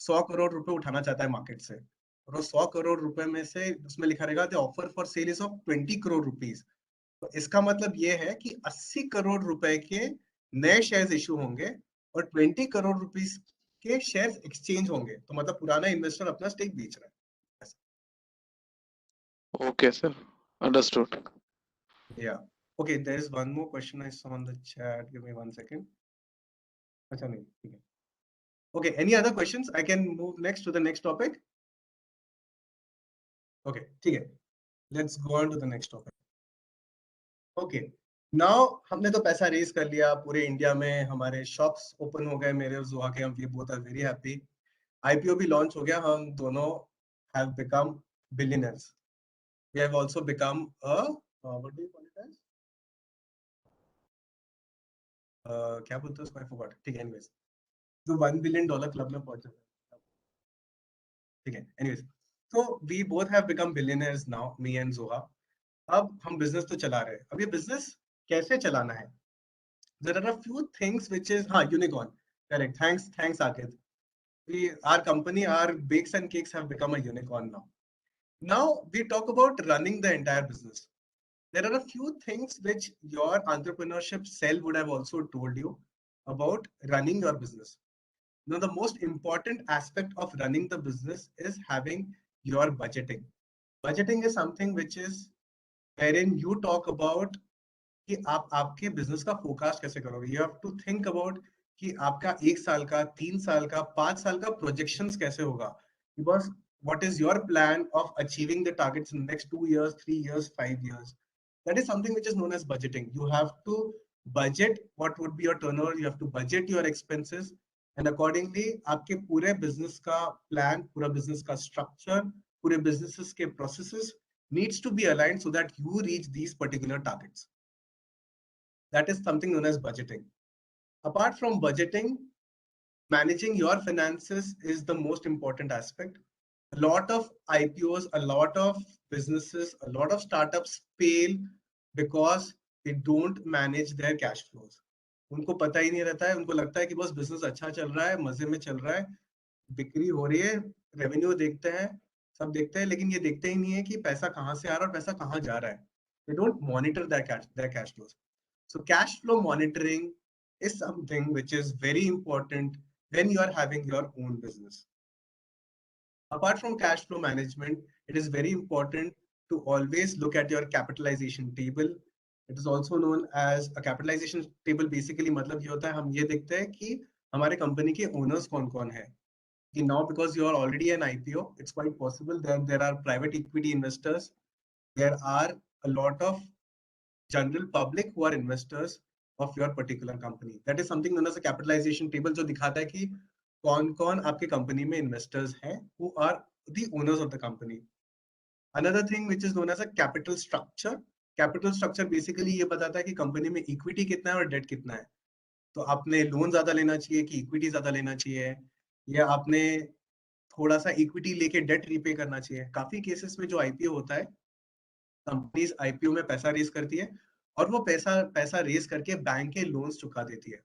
100 करोड़ रुपए उठाना चाहता है मार्केट से, और वो 100 करोड़ रुपए में से उसमें लिखा रहेगा the offer for sale is of 20 crore rupees, तो इसका मतलब ये है कि 80 करोड़ रुपए के नए शेयर्स इशू होंगे और 20 करोड़ रुपीज के शेयर्स एक्सचेंज होंगे, तो मतलब पुराना इन्वेस्टर अपना स्टेक बेच रहा है। Okay sir, understood. Yeah. Okay, there is one more question I saw on the chat. Give me 1 second. अच्छा नहीं, ठीक है. Okay, any other questions? I can move next to the next topic. Okay, ठीक है. Let's go on to the next topic. Okay. Now हमने तो पैसा raise कर लिया, पूरे इंडिया में हमारे शॉप्स ओपन हो गए, मेरे और जुहा के, हम both are very happy. IPO भी लॉन्च हो गया, हम दोनों have become billionaires. We have also become a what do you call it as? क्या बोलते हैं उसको, I forgot. ठीक है, anyways. जो $1 billion क्लब में पहुंच जाता है, ठीक है. एनीवेज, तो we both have become billionaires now, me and Joha. अब हम बिजनेस तो चला रहे हैं. अब ये बिजनेस कैसे चलाना है, there are a few things which is, हाँ, यूनिकॉर्न, करेक्ट. थैंक्स आकिद. we our company, our bakes and cakes have become a unicorn now. Now we talk about running the entire business. There are a few things which your entrepreneurship cell would have also told you about running your business. Now, the most important aspect of running the business is having your budgeting. Budgeting is something which is wherein you talk about कि आप आपके business का forecast कैसे करोगे. You have to think about कि आपका 1 साल का, 3 साल का, 5 साल का प्रोजेक्शंस कैसे होगा. Because what is your plan of achieving the targets in the next 2 years, 3 years, 5 years? That is something which is known as budgeting. You have to budget what would be your turnover, you have to budget your expenses, and accordingly आपके पूरे business का plan, पूरा business का structure, पूरे businesses के processes needs to be aligned so that you reach these particular targets. That is something known as budgeting. Apart from budgeting, managing your finances is the most important aspect. A lot of IPOs, a lot of businesses, a lot of startups fail because they don't manage their cash flows. उनको पता ही नहीं रहता है, उनको लगता है कि बस बिजनेस अच्छा चल रहा है, मजे में चल रहा है, बिक्री हो रही है, रेवेन्यू देखते हैं, सब देखते हैं, लेकिन ये देखते ही नहीं है कि पैसा कहाँ से आ रहा है और पैसा कहाँ जा रहा है. They don't monitor their cash flows. So cash flow monitoring is something which is very important when you are having your own business. Apart from cash flow management, it is very important to always look at your capitalization table. It is also known as a capitalization table. Basically मतलब ये होता है, हम ये देखते हैं कि हमारे कंपनी के ओनर्स कौन कौन है. Now because you are already an IPO, it's quite possible that there are private equity investors. There are a lot of general public who are investors of your particular company. That is something known as a capitalization table, जो दिखाता है कि कौन-कौन आपके company में investors हैं, who are the owners of the company. Another thing which is known as a capital structure. Capital structure basically ये बताता है कि कंपनी में equity कितना है और debt कितना है. तो आपने लोन ज्यादा लेना चाहिए कि इक्विटी ज्यादा लेना चाहिए, या आपने थोड़ा सा इक्विटी लेके डेट रीपे करना चाहिए. काफी केसेस में जो आईपीओ होता है, कंपनीज आईपीओ में पैसा रेज करती है और वो पैसा रेज करके बैंक के लोन्स चुका देती है.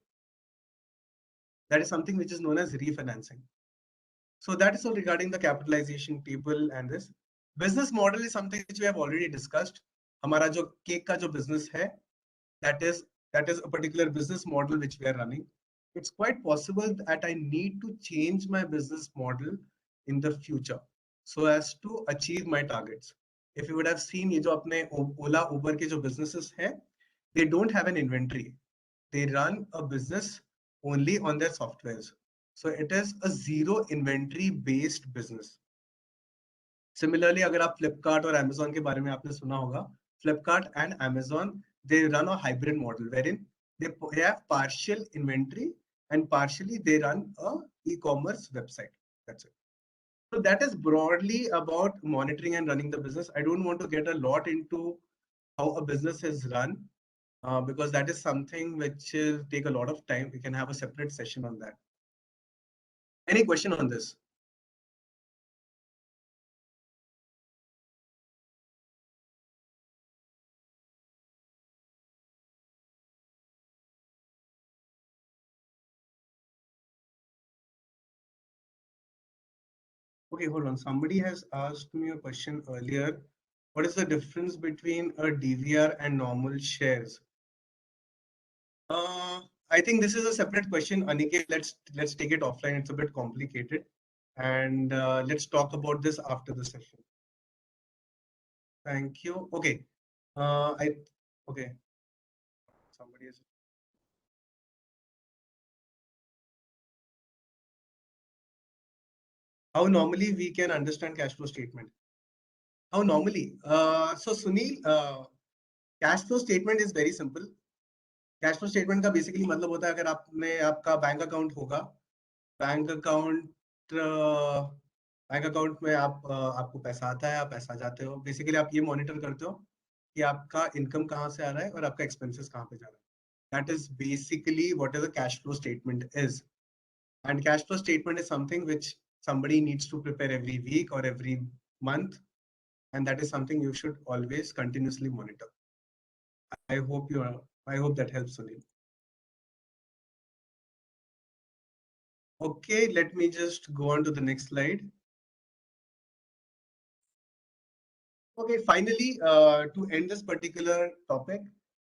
That is something which is known as refinancing. So that is all regarding the capitalization table and this. Business model is something which we have already discussed. हमारा जो केक का जो business है, that is a particular business model which we are running. It's quite possible that I need to change my business model in the future so as to achieve my targets. If you would have seen ये जो अपने Ola, Uber के जो businesses हैं, they don't have an inventory. They run a business only on their softwares. So it is a zero inventory based business. Similarly, अगर आप Flipkart और Amazon के बारे में आपने सुना होगा, Flipkart and Amazon, they run a hybrid model wherein they have partial inventory and partially they run a e-commerce website. That's it. So that is broadly about monitoring and running the business. I don't want to get a lot into how a business is run because that is something which will take a lot of time. We can have a separate session on that. Any question on this? Okay, hold on. Somebody has asked me a question earlier. What is the difference between a DVR and normal shares? I think this is a separate question, Aniket. Let's take it offline. It's a bit complicated, and let's talk about this after the session. Thank you. Okay. Okay. Somebody is. How normally we can understand cash flow statement? How normally? So Sunil, cash flow statement is very simple. Cash flow statement का basically मतलब होता है, अगर आपका bank account होगा, bank account में आपको पैसा आता है, आप पैसा जाते हो. बेसिकली आप ये मॉनिटर करते हो कि आपका इनकम कहाँ से आ रहा है और आपका एक्सपेंसेस कहाँ पे जा रहा है. That is basically what is a cash flow statement is. And cash flow statement is something which somebody needs to prepare every week or every month, and that is something you should always continuously monitor. I hope that helps, Sunil. Okay, let me just go on to the next slide. Okay, finally, to end this particular topic,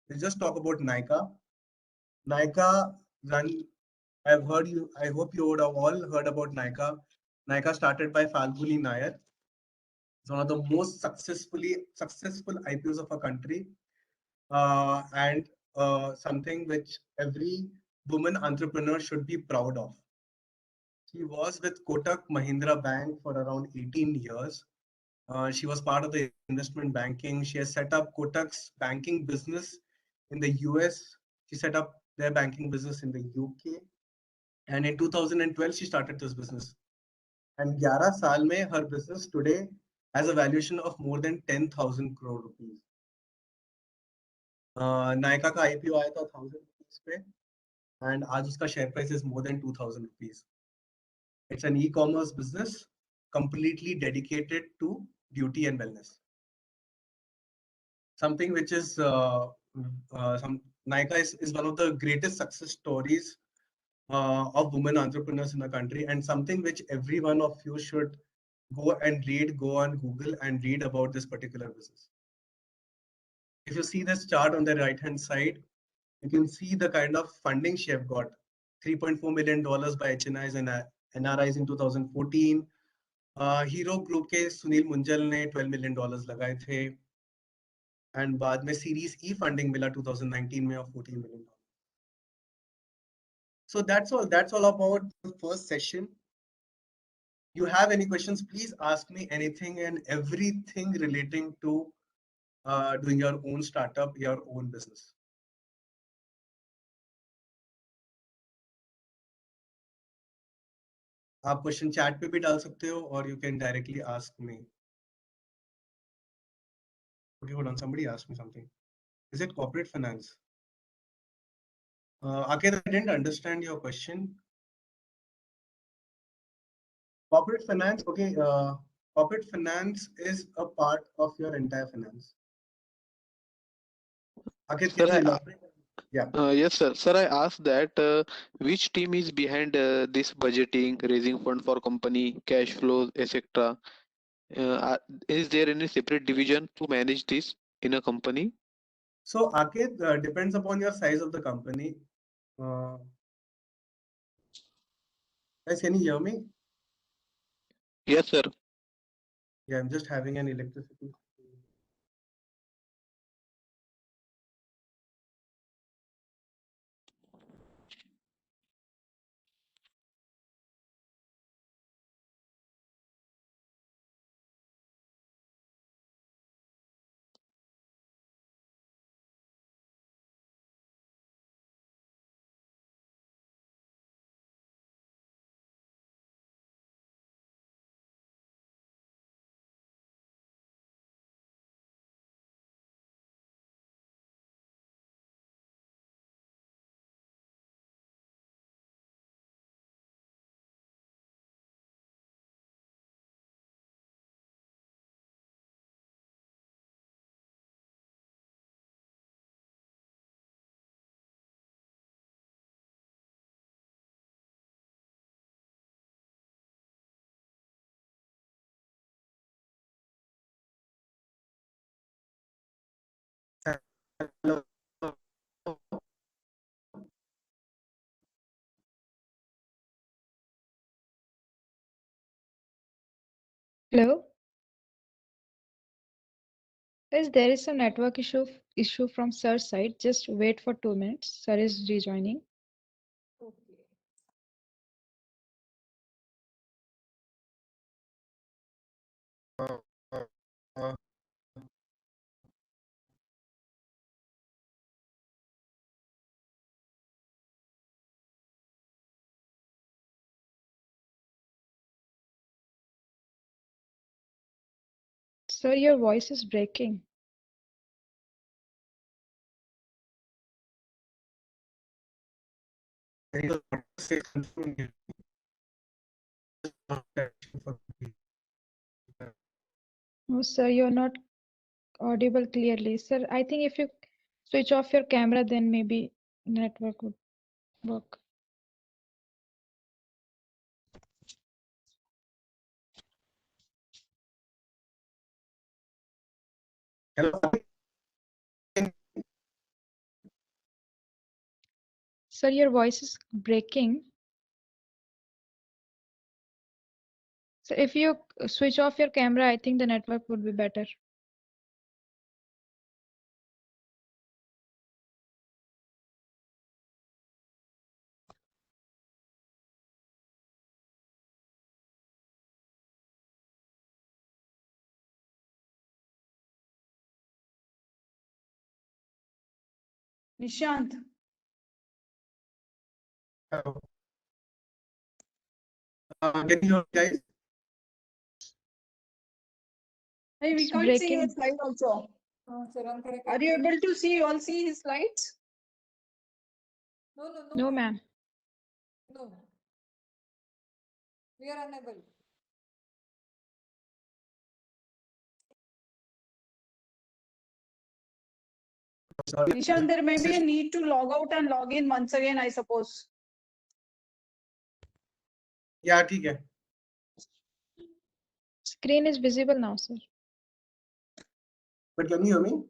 let's just talk about Nykaa. Nykaa run. I hope you would have all heard about Nykaa. Nykaa started by Falguni Nayar. It's one of the most successful IPOs of our country, and something which every woman entrepreneur should be proud of. She was with Kotak Mahindra Bank for around 18 years. She was part of the investment banking. She has set up Kotak's banking business in the US. She set up their banking business in the UK. And in 2012, she started this business. And 11 saal mein, her business today has a valuation of more than 10,000 crore rupees. Nykaa का IPO आया था 1,000 rupees पे, and आज उसका share price is more than 2,000 rupees. It's an e-commerce business completely dedicated to beauty and wellness. Something which is Nykaa is one of the greatest success stories of women entrepreneurs in the country, and something which every one of you should go and read, go on Google and read about this particular business. If you see this chart on the right hand side, you can see the kind of funding she have got. $3.4 million by HNIs and NRIs in 2014. Hero group के सुनील मुंजल ने $12 million लगाए थे, and बाद में series ई funding मिला 2019 में of $14 million. So that's all about the first session. You have any questions, please ask me anything and everything relating to doing your own startup, your own business. आप question chat पे भी डाल सकते हो, or you can directly ask me. Okay, hold on, somebody asked me something. Is it corporate finance? Ankit, I didn't understand your question. Corporate finance, okay. Corporate finance is a part of your entire finance. Ankit, can you elaborate? Yeah. Yes, sir. Sir, I asked that which team is behind this budgeting, raising fund for company, cash flows, etc. Is there any separate division to manage this in a company? So Ankit, depends upon your size of the company. Guys, can you hear me? Yes, sir. Yeah, I'm just having an electricity. Hello. Hello? Yes, there is some network issue from sir's side. Just wait for 2 minutes. Sir is rejoining. Sir, your voice is breaking. Oh, sir, you're not audible clearly. Sir, I think if you switch off your camera, then maybe network would work. Hello. Sir, your voice is breaking. So if you switch off your camera, I think the network would be better. Nishant, Hello. Can you hear me, guys? hey, we It's can't see breaking. his slide also. Are you able to see all see his slides? No, ma'am. No. We are unable. Sorry. Nishan, there may be a need to log out and log in once again, I suppose. Yeah, ठीक है. Screen is visible now, sir. But can you hear me?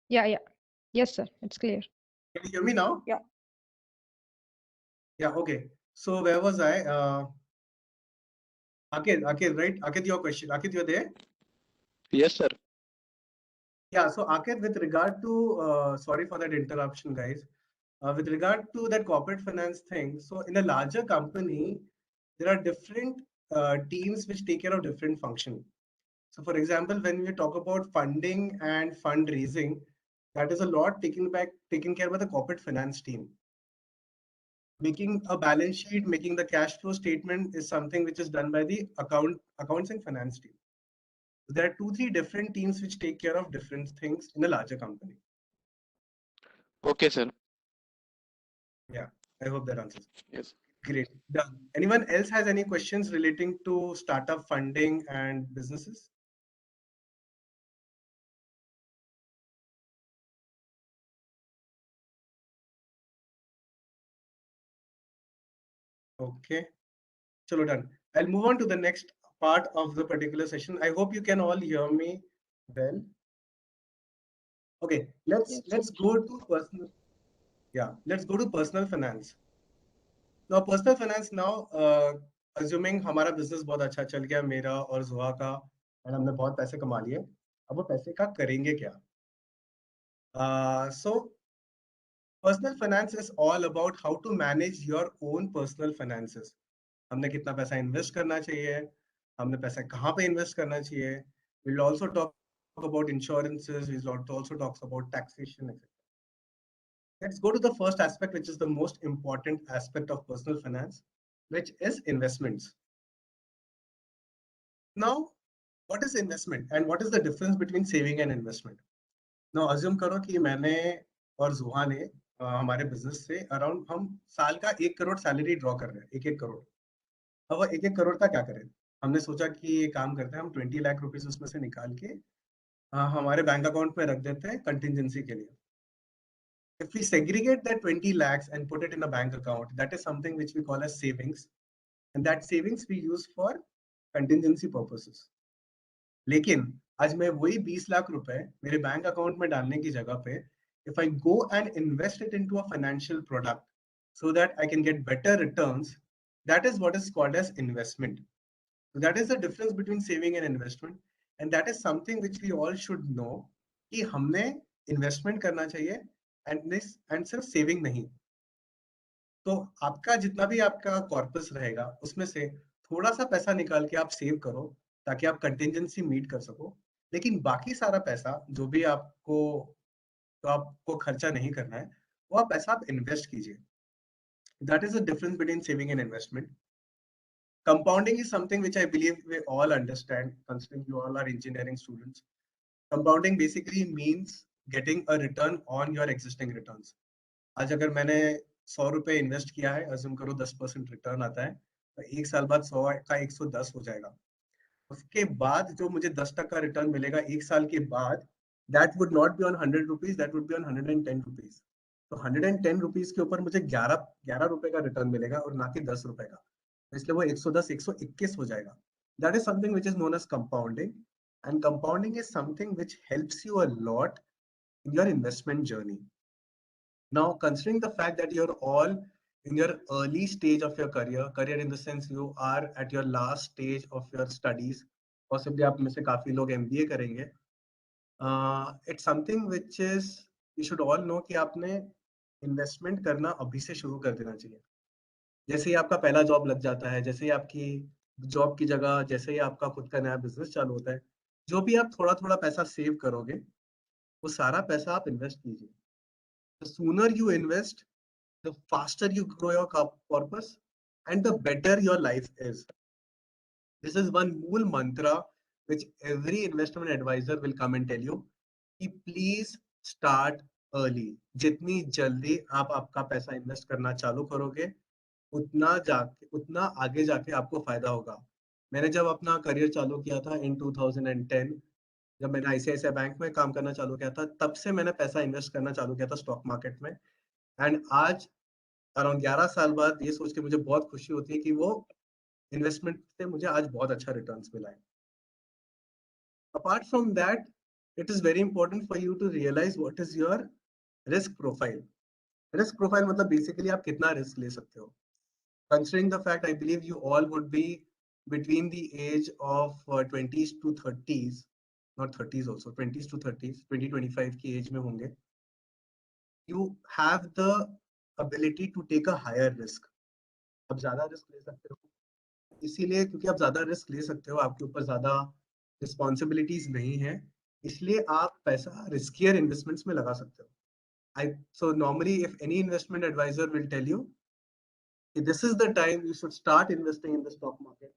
Yeah. Yes, sir. It's clear. Can you hear me now? Yeah. Yeah, okay. So where was I? Ankit, right? Ankit, your question. Ankit, you're there? Yes, sir. Yeah, so Ankit, with regard to, sorry for that interruption, guys. With regard to that corporate finance thing, so in a larger company, there are different teams which take care of different function. So for example, when we talk about funding and fundraising, that is a lot taken care by the corporate finance team. Making a balance sheet, making the cash flow statement is something which is done by the accounts and finance team. There are 2-3 different teams which take care of different things in a larger company. Okay, sir. Yeah, I hope that answers. Yes. Great. Done. Anyone else has any questions relating to startup funding and businesses? Okay. Chalo, done. I'll move on to the next part of the particular session. I hope you can all hear me well. Okay, let's go to personal. Yeah, let's go to personal finance. Now, personal finance now, assuming हमारा business बहुत अच्छा चल गया मेरा और जुहा का, और हमने बहुत पैसे कमा लिए, अब वो पैसे का करेंगे क्या? So personal finance is all about how to manage your own personal finances. हमने कितना पैसा इन्वेस्ट करना चाहिए, हमने पैसा कहाँ पे इन्वेस्ट करना चाहिए. We'll also talk about insurances, we'll also talk about taxation, etc. Let's go to the first aspect, which is the most important aspect of personal finance, which is investments. Now, what is investment and what is the difference between saving and investment? Now, assume करो कि मैंने और जुहा ने हमारे business से around हम साल का 1 करोड़ सैलरी ड्रॉ कर रहे हैं, 1-1 करोड़. अब वो 1-1 करोड़ का क्या करें? हमने सोचा कि ये काम करते हैं, हम 20 लाख रुपीस उसमें से निकाल के हमारे बैंक अकाउंट में रख देते हैं कंटिजेंसी के लिए. If we segregate that 20 lakhs and put it in a bank account, that is something which we call as savings, and that savings we use for contingency purposes. लेकिन आज मैं वही 20 लाख रुपए मेरे बैंक अकाउंट में डालने की जगह पे, if I go and invest it into a financial product so that I can get better returns, that is what is called as investment. So that is the difference between saving and investment, and that is something which we all should know कि हमने investment करना चाहिए and सिर्फ saving नहीं. तो आपका जितना भी आपका कॉर्पस रहेगा उसमें से थोड़ा सा पैसा निकाल के आप सेव करो ताकि आप कंटिजेंसी मीट कर सको, लेकिन बाकी सारा पैसा जो भी आपको खर्चा नहीं करना है वो पैसा आप इन्वेस्ट कीजिए. That is the difference between saving and investment. Compounding is something which I believe we all understand, considering you all are engineering students. Compounding basically means getting a return on your existing returns. आज अगर मैंने 100 रुपए invest किया है, assume करो 10% return आता है, तो एक साल बाद 100 का 110 हो जाएगा. उसके बाद जो मुझे 10% रिटर्न मिलेगा एक साल के बाद, that would not be on 100 rupees, that would be on 110 rupees. तो 110 rupees के ऊपर मुझे 11 रुपए का रिटर्न मिलेगा और ना कि 10 रुपए का, इसलिए वो 110 121 हो जाएगा. That is something which is known as compounding, and compounding is something which helps you a lot in your investment journey. Now, considering the fact that you're all in your early stage of your career in the sense you are at your last stage of your studies, possibly आप में से काफी लोग MBA करेंगे, it's something which is you should all know कि आपने investment करना अभी से शुरू कर देना चाहिए. जैसे ही आपका पहला जॉब लग जाता है, जैसे ही आपकी जॉब की जगह, जैसे ही आपका खुद का नया बिजनेस चालू होता है, जो भी आप थोड़ा थोड़ा पैसा सेव करोगे वो सारा पैसा आप इन्वेस्ट कीजिए. The sooner you invest, the faster you grow your corpus and the better your life is. This is one mool mantra which every investment advisor will come and tell you कि please start early. जितनी जल्दी आप आपका पैसा invest करना चालू करोगे उतना आगे जाके आपको फायदा होगा. मैंने जब अपना करियर चालू किया था in 2010, जब मैंने आईसीआईसीआई बैंक में काम करना चालू किया था, तब से मैंने पैसा इन्वेस्ट करना चालू किया था स्टॉक मार्केट में। एंड आज अराउंड 11 साल बाद ये सोच के मुझे बहुत खुशी होती है कि वो इन्वेस्टमेंट से मुझे आज बहुत अच्छा रिटर्न्स मिला है। Apart from that, it is very important for you to realize what is your risk profile. Risk profile मतलब basically आप कितना risk ले सकते हो. Considering the fact, I believe you all would be between the age of 20s to 30s, not 30s also, 20s to 30s, 20-25 की age में होंगे. You have the ability to take a higher risk. आप ज़्यादा risk ले सकते हो. इसीलिए क्योंकि आप ज़्यादा risk ले सकते हो, आपके ऊपर ज़्यादा responsibilities नहीं है, इसलिए आप पैसा riskier investments में लगा सकते हो. So normally if any investment advisor will tell you, this is the time you should start investing in the stock market.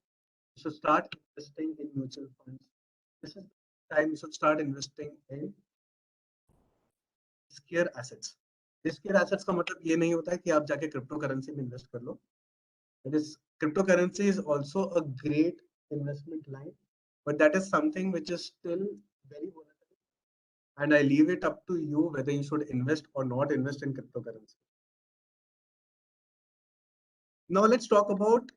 You should start investing in mutual funds. This is the time you should start investing in riskier assets. Riskier assets का मतलब ये नहीं होता है कि आप जाके crypto currency में इन्वेस्ट कर लो. It is cryptocurrency is also a great investment line, but that is something which is still very volatile. And I leave it up to you whether you should invest or not invest in cryptocurrency. Now let's talk about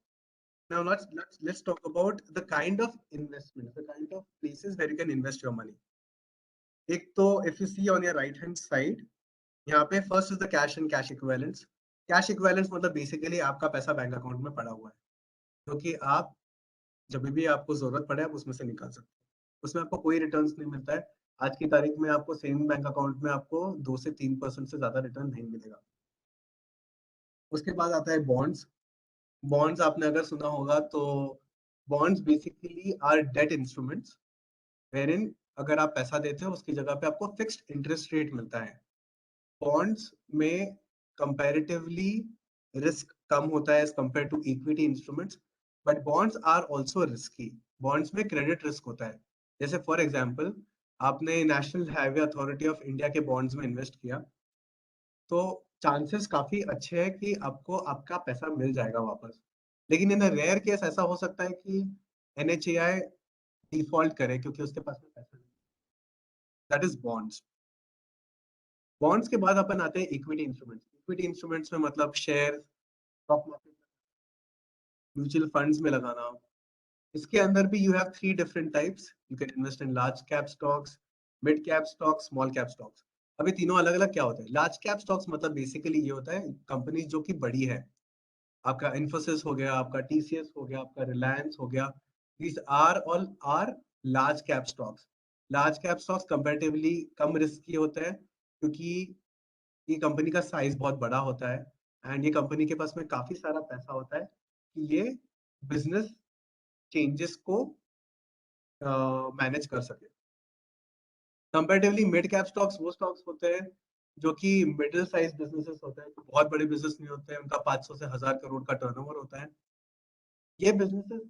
let's talk about the kind of investments, the kind of places where you can invest your money. एक तो if you see on your right hand side, यहाँ पे first is the cash and cash equivalents. Cash equivalents मतलब basically आपका पैसा bank account में पड़ा हुआ है, क्योंकि आप जब भी आपको जरूरत पड़े आप उसमें से निकाल सकते हो. उसमें आपको कोई रिटर्न्स नहीं मिलता है. आज की तारीख में आपको सेविंग बैंक अकाउंट में आपको 2 से 3% से ज्यादा रिटर्न नहीं मिलेगा. उसके बाद आता है बॉन्ड्स. बॉन्ड्स आपने अगर सुना होगा तो bonds basically are debt instruments wherein अगर आप पैसा देते हो उसकी जगह पे आपको फिक्स्ड इंटरेस्ट रेट मिलता है. बॉन्ड्स में कंपैरेटिवली रिस्क कम होता है as compare to equity instruments, but bonds are also risky. Bonds में क्रेडिट रिस्क होता है. जैसे फॉर एग्जांपल आपने national highway authority of India के बॉन्ड्स में इन्वेस्ट किया, तो चांसेस काफी अच्छे हैं कि आपको आपका पैसा मिल जाएगा वापस. लेकिन इन रेयर केस ऐसा हो सकता है कि NHAI डिफॉल्ट करे क्योंकि उसके पास में पैसा नहीं. That is bonds. बॉन्ड्स के बाद अपन आते हैं इक्विटी इंस्ट्रूमेंट्स. इक्विटी इंस्ट्रूमेंट्स में मतलब share, stock market, mutual funds में लगाना. इसके अंदर भी you have 3 different types. You can invest in large cap stocks, mid cap stocks, small cap stocks. अभी तीनों अलग अलग क्या होते हैं. लार्ज कैप स्टॉक्स मतलब बेसिकली ये होता है कंपनी जो कि बड़ी है. आपका इन्फोसिस हो गया, आपका TCS हो गया, आपका रिलायंस हो गया. These are all are large cap stocks. Large cap stocks comparatively कम रिस्की होते हैं क्योंकि ये कंपनी का साइज बहुत बड़ा होता है एंड ये कंपनी के पास में काफी सारा पैसा होता है कि ये बिजनेस चेंजेस को मैनेज कर सके. कंपैरेटिवली मिड कैप स्टॉक्स वो स्टॉक्स होते हैं जो कि मिडिल साइज बिजनेसेस होते हैं, बहुत बड़े बिजनेस नहीं होते हैं, उनका 500 से 1000 करोड़ का टर्नओवर होता है. ये बिजनेसेस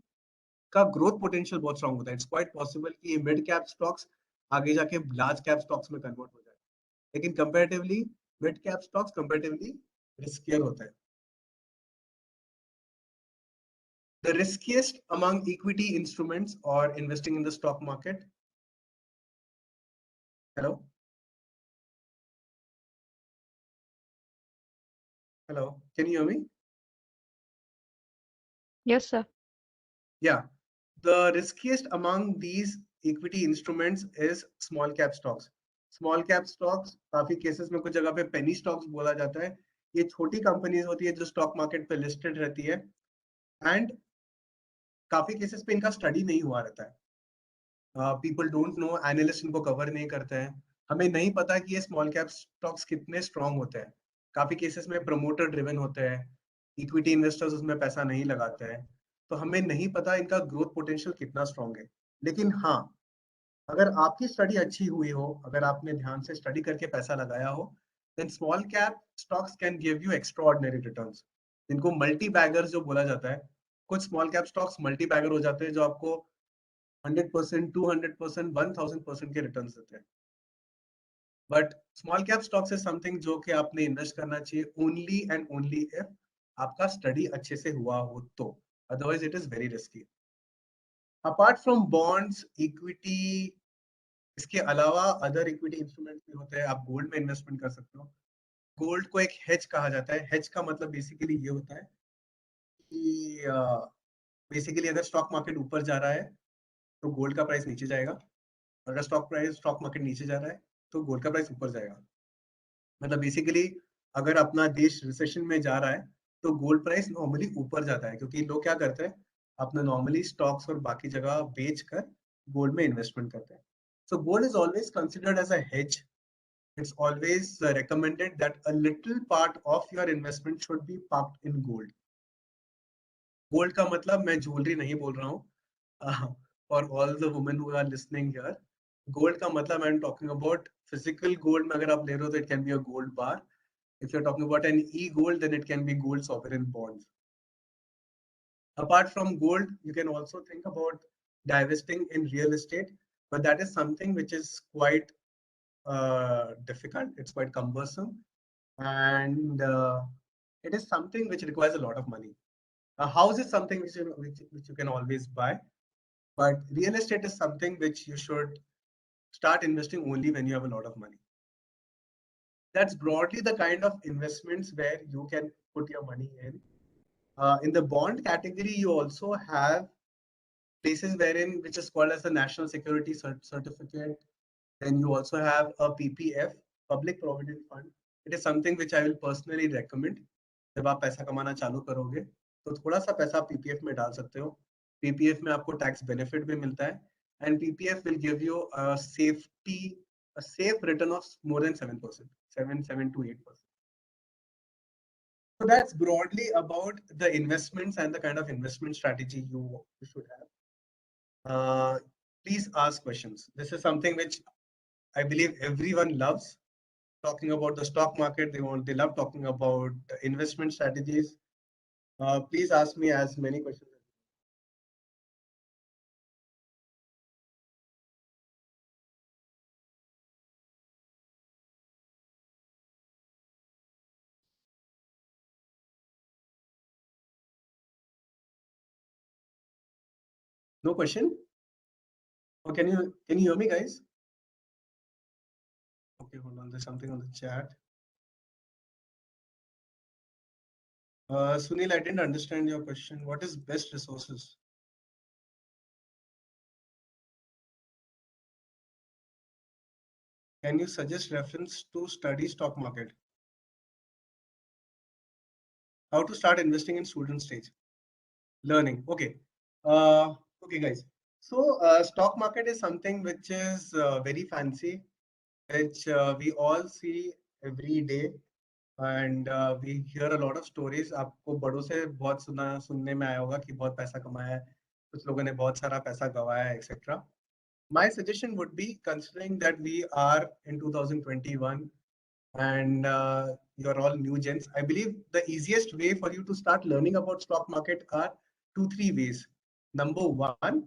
का ग्रोथ पोटेंशियल बहुत स्ट्रांग होता है. इट्स क्वाइट पॉसिबल कि ये मिड कैप स्टॉक्स आगे जाके लार्ज कैप स्टॉक्स में कन्वर्ट हो जाए. लेकिन comparatively mid cap stocks comparatively riskier होता है. The riskiest among equity instruments or investing in the stock market. Hello? Hello, can you hear me? Yes, sir. Yeah, the riskiest among these equity instruments is small cap stocks. Small cap stocks काफी cases में कुछ जगह पे penny stocks बोला जाता है. ये छोटी कंपनीज होती है जो स्टॉक मार्केट पे लिस्टेड रहती है एंड काफी केसेस पे इनका स्टडी नहीं हुआ रहता है. पीपल डोंट नो, एनालिस्ट इनको कवर नहीं करते हैं. हमें नहीं पता कि ये स्मॉल कैप स्टॉक्स कितने स्ट्रांग होते हैं. काफी केसेस में प्रमोटर ड्रिवन होते हैं, इक्विटी इन्वेस्टर्स उसमें पैसा नहीं लगाते हैं, तो हमें नहीं पता इनका ग्रोथ पोटेंशियल कितना स्ट्रांग है. लेकिन हाँ, अगर आपकी स्टडी अच्छी हुई हो, अगर आपने ध्यान से स्टडी करके पैसा लगाया हो, then small cap stocks can give you extraordinary returns. इनको मल्टी बैगर्स जो बोला जाता है. कुछ small cap stocks multi bagger हो जाते हैं जो आपको 100%, 200%, 1000% के रिटर्न्स देते हैं. But small cap stocks is something जो कि आपने इन्वेस्ट करना चाहिए ओनली एंड ओनली इफ आपका स्टडी अच्छे से हुआ हो तो. Otherwise it is very risky. Apart from bonds, equity, इसके अलावा अदर इक्विटी इंस्ट्रूमेंट भी होते हैं, आप गोल्ड में इन्वेस्टमेंट कर सकते हो। गोल्ड को एक हेज कहा जाता है। हेज का मतलब बेसिकली ये होता है कि बेसिकली अगर स्टॉक मार्केट ऊपर जा रहा है तो गोल्ड का प्राइस नीचे जाएगा, अगर स्टॉक मार्केट नीचे जा रहा है तो गोल्ड का प्राइस ऊपर जाएगा। मतलब बेसिकली अगर अपना देश रिसेशन में जा रहा है तो गोल्ड प्राइस नॉर्मली ऊपर जाता है, क्योंकि लोग क्या करते हैं, अपना नॉर्मली स्टॉक्स और बाकी जगह बेच कर गोल्ड में इन्वेस्टमेंट करते हैं। So gold is always considered as a hedge. It's always recommended that a little part of your investment should be parked in gold. Gold का मतलब मैं ज्वेलरी नहीं बोल रहा हूँ. For all the women who are listening here, gold का मतलब I'm talking about physical gold में अगर आप ले रहे हो तो it can be a gold bar. If you're talking about an e-gold, then it can be gold sovereign bonds. Apart from gold, you can also think about divesting in real estate, but that is something which is quite difficult. It's quite cumbersome, and it is something which requires a lot of money. A house is something which you can always buy, but real estate is something which you should start investing only when you have a lot of money. That's broadly the kind of investments where you can put your money in. In the bond category, you also have places wherein which is called as the National Security Certificate. Then you also have a PPF, Public Provident Fund. It is something which I will personally recommend. जब आप पैसा कमाना चालू करोगे तो थोड़ा सा पैसा PPF में डाल सकते हो. PPF में आपको टैक्स बेनिफिट भी मिलता है, and PPF will give you a safe return of more than 7%, 7 to 8%. So that's broadly about the investments and the kind of investment strategy you should have. Please ask questions. This is something which I believe everyone loves. Talking about the stock market, they love talking about investment strategies. Please ask me as many questions. No question? Or can you hear me, guys? Okay, hold on. There's something on the chat. Sunil, I didn't understand your question. What is best resources? Can you suggest reference to study stock market? How to start investing in student stage? Learning. Okay. Okay, guys. So stock market is something which is very fancy, which we all see every day, and we hear a lot of stories. आपको बड़ों से बहुत सुनने में आया होगा कि बहुत पैसा कमाया है, कुछ लोगों ने बहुत सारा पैसा गवाया है, etc. My suggestion would be, considering that we are in 2021 and you're all new gens, I believe the easiest way for you to start learning about stock market are 2-3 ways. Number one,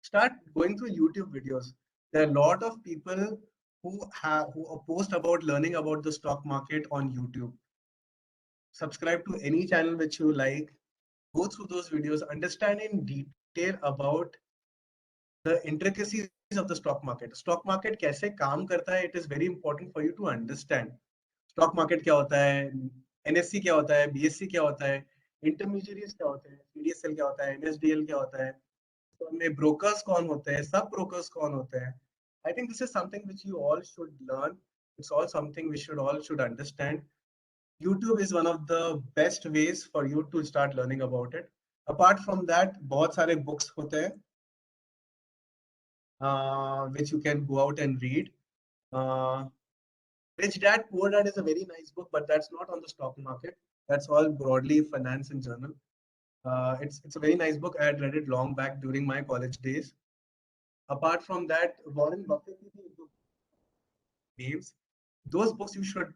start going through YouTube videos. There are a lot of people who post about learning about the stock market on YouTube. Subscribe to any channel which you like, go through those videos, understand in detail about the intricacies of the stock market. Stock market कैसे काम करता है, it is very important for you to understand. Stock market क्या होता है, NSE क्या होता है, BSE क्या होता है, intermediaries क्या होते हैं, CDSL क्या होता है, NSDL क्या होता है, तो उनमें brokers कौन होते हैं, सब brokers कौन होते हैं. I think this is something which you all should learn. It's all something we all should understand. YouTube is one of the best ways for you to start learning about it. Apart from that, बहुत सारे books होते हैं which you can go out and read. Rich Dad, Poor Dad is a very nice book, but that's not on the stock market. That's all broadly finance and journal. It's a very nice book. I had read it long back during my college days. Apart from that, Warren Buffett names. Those books you should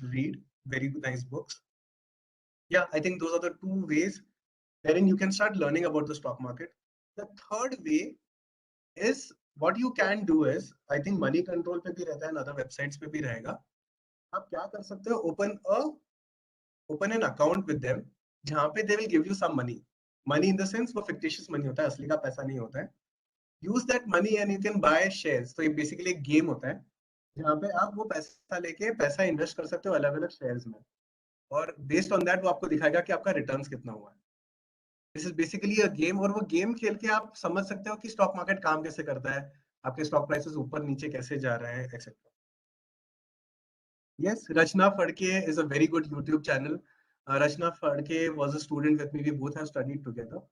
read. Very nice books. Yeah, I think those are the two ways wherein you can start learning about the stock market. The third way is, what you can do is, I think money control पे भी रहता है and other websites पे भी रहेगा. आप क्या कर सकते हो, open an account with them जहाँ पे they will give you some money. Money in the sense वो fictitious money होता है, असली का पैसा नहीं होता है. Use that money and you can by shares. तो ये बेसिकली एक गेम होता है जहाँ पे आप वो पैसा लेके पैसा इन्वेस्ट कर सकते हो अलग अलग शेयर्स में, और बेस्ड ऑन दैट वो आपको दिखाएगा कि आपका रिटर्न्स कितना हुआ है। This is basically a game, और वो गेम खेल के आप समझ सकते हो कि स्टॉक मार्केट काम कैसे करता है, आपके स्टॉक प्राइसेस ऊपर नीचे कैसे जा रहे हैं, etcetera. Yes, Rachna Phadke is a very good YouTube channel. Rachna Phadke was a student with me. We both have studied together.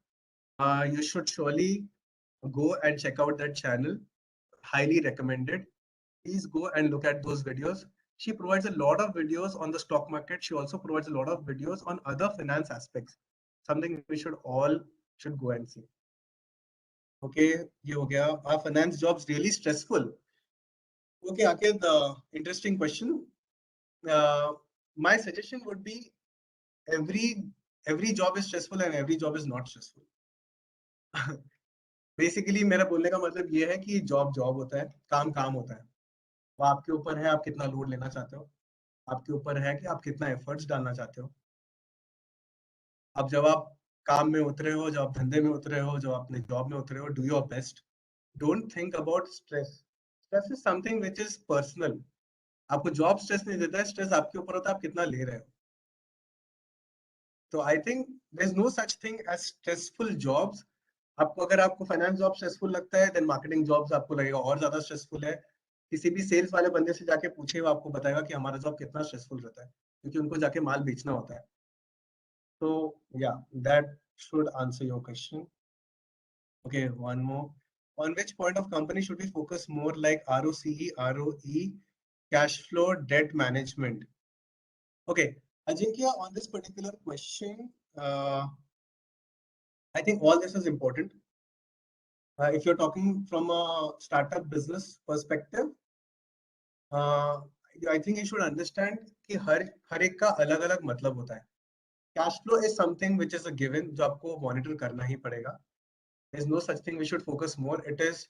You should surely go and check out that channel. Highly recommended. Please go and look at those videos. She provides a lot of videos on the stock market. She also provides a lot of videos on other finance aspects. Something we should go and see. Okay, ये हो गया. Are finance jobs really stressful? Okay, Akhil, the interesting question. My suggestion would be every job is stressful and every job is not stressful. Basically मेरा बोलने का मतलब ये है कि जॉब जॉब होता है, काम काम होता है। वो आपके ऊपर है आप कितना लोड लेना चाहते हो, आपके ऊपर है कि आप कितना एफर्ट्स डालना चाहते हो। अब जब आप काम में उतरे हो, जब आप धंधे में उतरे हो, जब अपने जॉब में उतरे हो, do your best. Don't think about stress. Stress is something which is personal. आपको जॉब स्ट्रेस नहीं देता है, स्ट्रेस आपके ऊपर होता है आप कितना ले रहे हो। तो I think there is no such thing as stressful jobs. आपको अगर आपको फाइनेंस जॉब स्ट्रेसफुल लगता है, देन मार्केटिंग जॉब्स आपको लगेगा और ज्यादा स्ट्रेसफुल है। किसी भी सेल्स वाले बंदे से जाके पूछे, वो आपको बताएगा कि हमारा जॉब कितना स्ट्रेसफुल रहता है, क्योंकि उनको जाके माल बेचना होता है। तो या that should answer your question. Okay, one more. On which point of company should we focus more, like ROCE, ROE, cash flow, debt management? Okay, Ajinkya, on this particular question, I think all this is important. If you're talking from a startup business perspective, I think you should understand कि हर एक का अलग अलग मतलब होता है। Cash flow is something which is a given, जो आपको monitor करना ही पड़ेगा। There is no such thing we should focus more. It is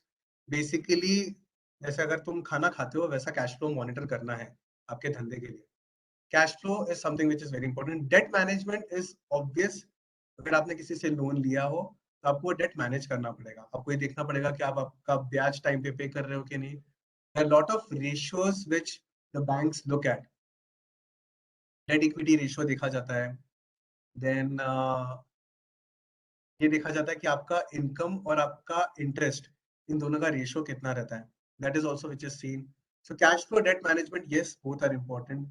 basically जैसे अगर तुम खाना खाते हो वैसा कैश फ्लो मॉनिटर करना है आपके धंधे के लिए। Cash flow is something which is very important. Date management is obvious. अगर आपने किसी से लोन लिया हो तो आपको डेट मैनेज करना पड़ेगा। आपको ये देखना पड़ेगा कि आप आपका ब्याज टाइम पे कर रहे हो कि नहीं। There are a lot of ratios which the banks look at. Debt equity ratio देखा जाता है, देन ये देखा जाता है कि आपका इनकम और आपका इंटरेस्ट इन दोनों का रेशियो कितना रहता है। That is also which is seen. So cash flow, debt management, yes, both are important.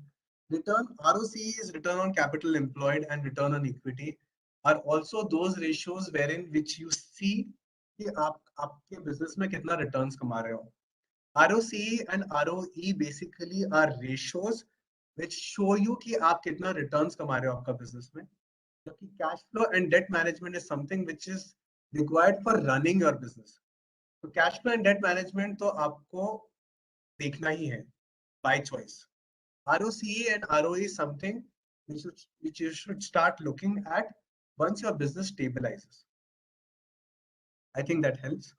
Return, ROCE is return on capital employed, and return on equity are also those ratios wherein which you see कि आप आपके business में कितना returns कमा रहे हो। ROCE and ROE basically are ratios which show you कि आप कितना रिटर्न्स कमा रहे हो आपका बिजनेस में। जबकि cash flow and debt management is something which is required for running your business. तो cash flow and debt management तो आपको देखना ही है by choice. ROCE and ROE is something which you should start looking at once your business stabilizes. I think that helps.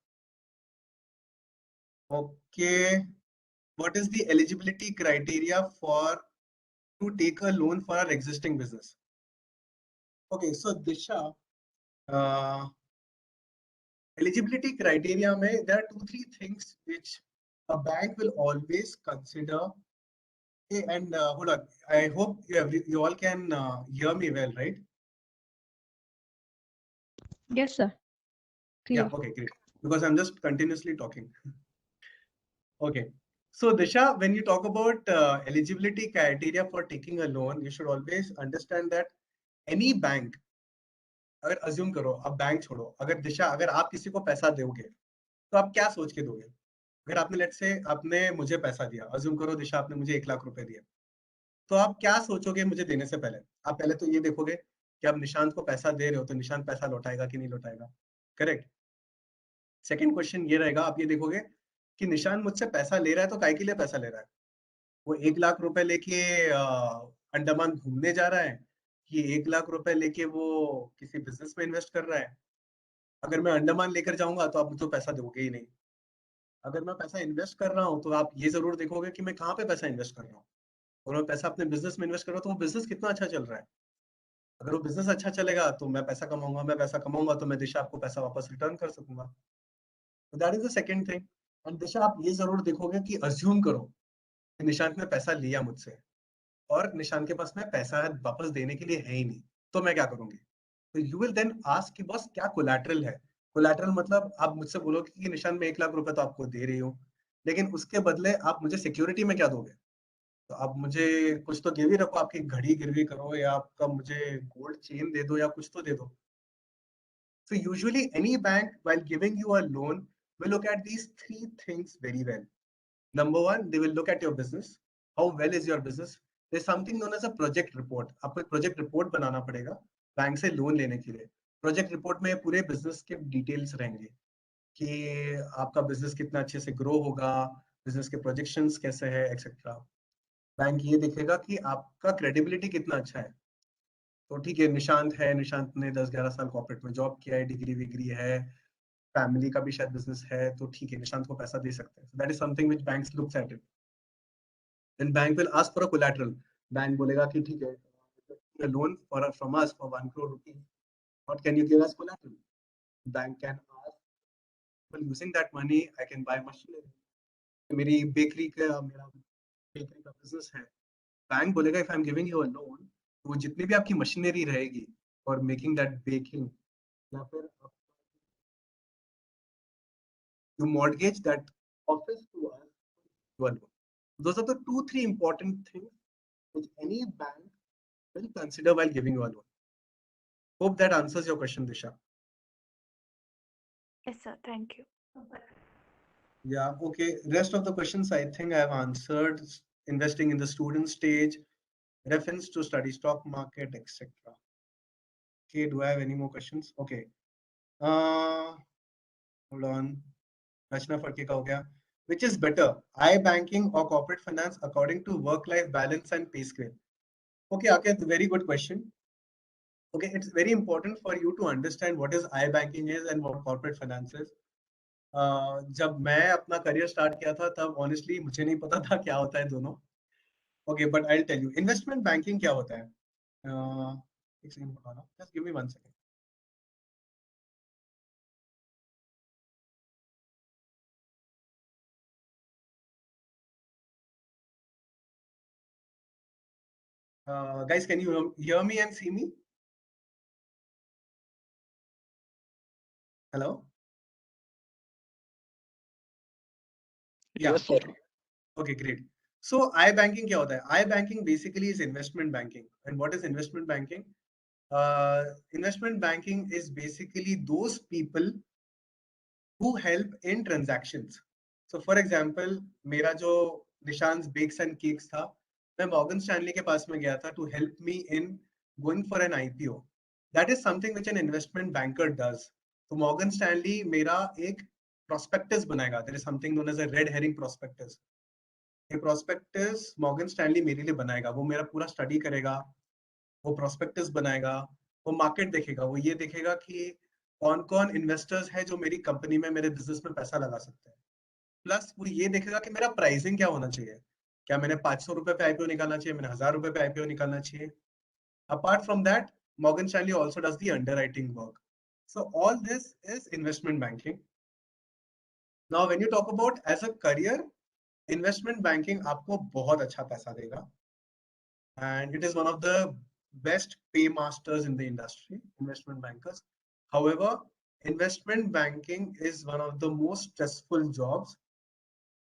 Okay, what is the eligibility criteria for to take a loan for our existing business? Okay, so Disha, eligibility criteria mein there are 2-3 things which a bank will always consider. Hey, and hold on, I hope you all can hear me well, right? Yes, sir. Clear. Yeah, okay, great. Because I'm just continuously talking. Okay. So Disha, when you talk about eligibility criteria for taking a loan, you should always understand that any bank, अगर assume करो, अब bank छोड़ो, अगर दिशा अगर आप किसी को पैसा दोगे तो आप क्या सोच के दोगे? अगर आपने लेट्स से आपने मुझे पैसा दिया, assume करो दिशा आपने मुझे 1 लाख रुपए दिए, तो आप क्या सोचोगे मुझे देने से पहले? आप पहले तो ये देखोगे कि आप निशांत को पैसा दे रहे हो तो निशांत पैसा लौटाएगा कि नहीं लौटाएगा, करेक्ट? सेकंड क्वेश्चन ये रहेगा, आप ये देखोगे कि निशांत मुझसे पैसा ले रहा है तो काहे के लिए पैसा ले रहा है? वो 1 लाख रुपए लेके अंडमान घूमने जा रहा है कि 1 लाख रुपए लेके वो किसी बिजनेस में इन्वेस्ट कर रहा है? अगर मैं अंडमान लेकर जाऊंगा तो आप मुझे पैसा दोगे ही नहीं। अगर मैं पैसा इन्वेस्ट कर रहा हूँ तो आप ये जरूर देखोगे कि मैं कहाँ पे पैसा इन्वेस्ट कर रहा हूँ, और मैं पैसा अपने बिजनेस में इन्वेस्ट कर रहा हूँ तो वो बिजनेस कितना अच्छा चल रहा है। अगर वो बिजनेस अच्छा चलेगा तो मैं पैसा कमाऊंगा, मैं पैसा कमाऊंगा तो मैं दिशा आपको पैसा वापस रिटर्न कर सकूंगा। That is the second thing. And Disha, आप ये जरूर देखोगे कि अज्यूम करो कि निशांत ने पैसा लिया मुझसे और निशांत के पास में पैसा वापस देने के लिए है ही नहीं, तो मैं क्या करूंगी? तो यू विल देन आस्क कि बॉस क्या कोलैटरल है। कोलैटरल मतलब आप मुझसे बोलोगे कि निशांत, मैं 1 लाख रुपए तो आपको दे रही हूँ, लेकिन उसके बदले आप मुझे सिक्योरिटी में क्या दोगे? तो आप मुझे कुछ तो गिरवी रखो, आपकी घड़ी गिरवी करो, या आपका मुझे गोल्ड चेन दे दो, या कुछ तो दे दो। So usually any bank, while giving you a loan, will look at these three things very well. Number one, they will look at your business. How well is your business? There's something known as a project report. आपको एक project report बनाना पड़ेगा bank से loan लेने के लिए। Project report में पूरे business के details रहेंगे कि आपका business कितना अच्छे से grow होगा, business के projections कैसे है, etc. बैंक ये देखेगा कि आपका credibility कितना अच्छा है। तो ठीक है, निशांत है, निशांत ने 10-11 साल कॉर्पोरेट में जॉब किया है, डिग्री विग्री है, फैमिली का भी शायद बिजनेस है, तो ठीक है, निशांत को पैसा दे सकते हैं। That is something which banks looks at it. Then bank will ask for a collateral. Bank बोलेगा कि ठीक है, loan for from us for 1 crore rupees, what can you give us collateral? Bank can ask, well using that money I can buy machinery। मेरी मेरा bakery का business है। Bank बोलेगा if I am giving you a loan, तो जितनी भी आपकी machinery रहेगी फॉर मेकिंग दैट बेकिंग, या फिर you mortgage that office to us to a loan. Those are the 2-3 important things which any bank will consider while giving you a loan. Hope that answers your question, Disha. Yes, sir. Thank you. Yeah, okay. Rest of the questions I think I have answered. Investing in the student stage, reference to study stock market, etc. Okay, do I have any more questions? Okay. Hold on. Rachna Farke ka ho gaya. Which is better, iBanking or corporate finance according to work-life balance and pay scale? Okay, Aket, very good question. Okay, it's very important for you to understand what is iBanking is and what corporate finance is. जब मैं अपना career start किया था तब honestly मुझे नहीं पता था क्या होता है दोनों। Okay, but I will tell you investment banking क्या होता है। एक सेकंड बताना, just give me 1 second. Guys, can you hear me and see me? Hello? Yeah. Yes, sir. Okay, great. So iBanking क्या होता है? iBanking basically is investment banking. And what is investment banking? Investment banking is basically those people who help in transactions. So for example, मेरा जो Nissan's bakes and cakes था, मैं Morgan Stanley के पास में गया था to help me in going for an IPO. That is something which an investment banker does. तो मॉर्गन स्टैनली मेरा एक prospectus बनाएगा. There is something known as a red herring prospectus. ये prospectus मॉर्गन स्टैनली मेरे लिए बनाएगा. वो मेरा पूरा स्टडी करेगा, वो prospectus बनाएगा, वो मार्केट देखेगा, वो ये देखेगा कि कौन कौन इन्वेस्टर्स है जो मेरी कंपनी में, मेरे बिजनेस में पैसा लगा सकते हैं। प्लस वो ये देखेगा कि मेरा प्राइसिंग क्या होना चाहिए। क्या मैंने 500 रुपए पे आईपीओ निकालना चाहिए, मैंने 1000 रुपए पे आईपीओ निकालना चाहिए। Apart from that, Morgan Stanley also does the underwriting work. So all this is investment banking. Now when you talk about as a career, investment banking आपको बहुत अच्छा पैसा देगा, and it is one of the best paymasters in the industry, investment bankers. However, investment banking is one of the most stressful jobs.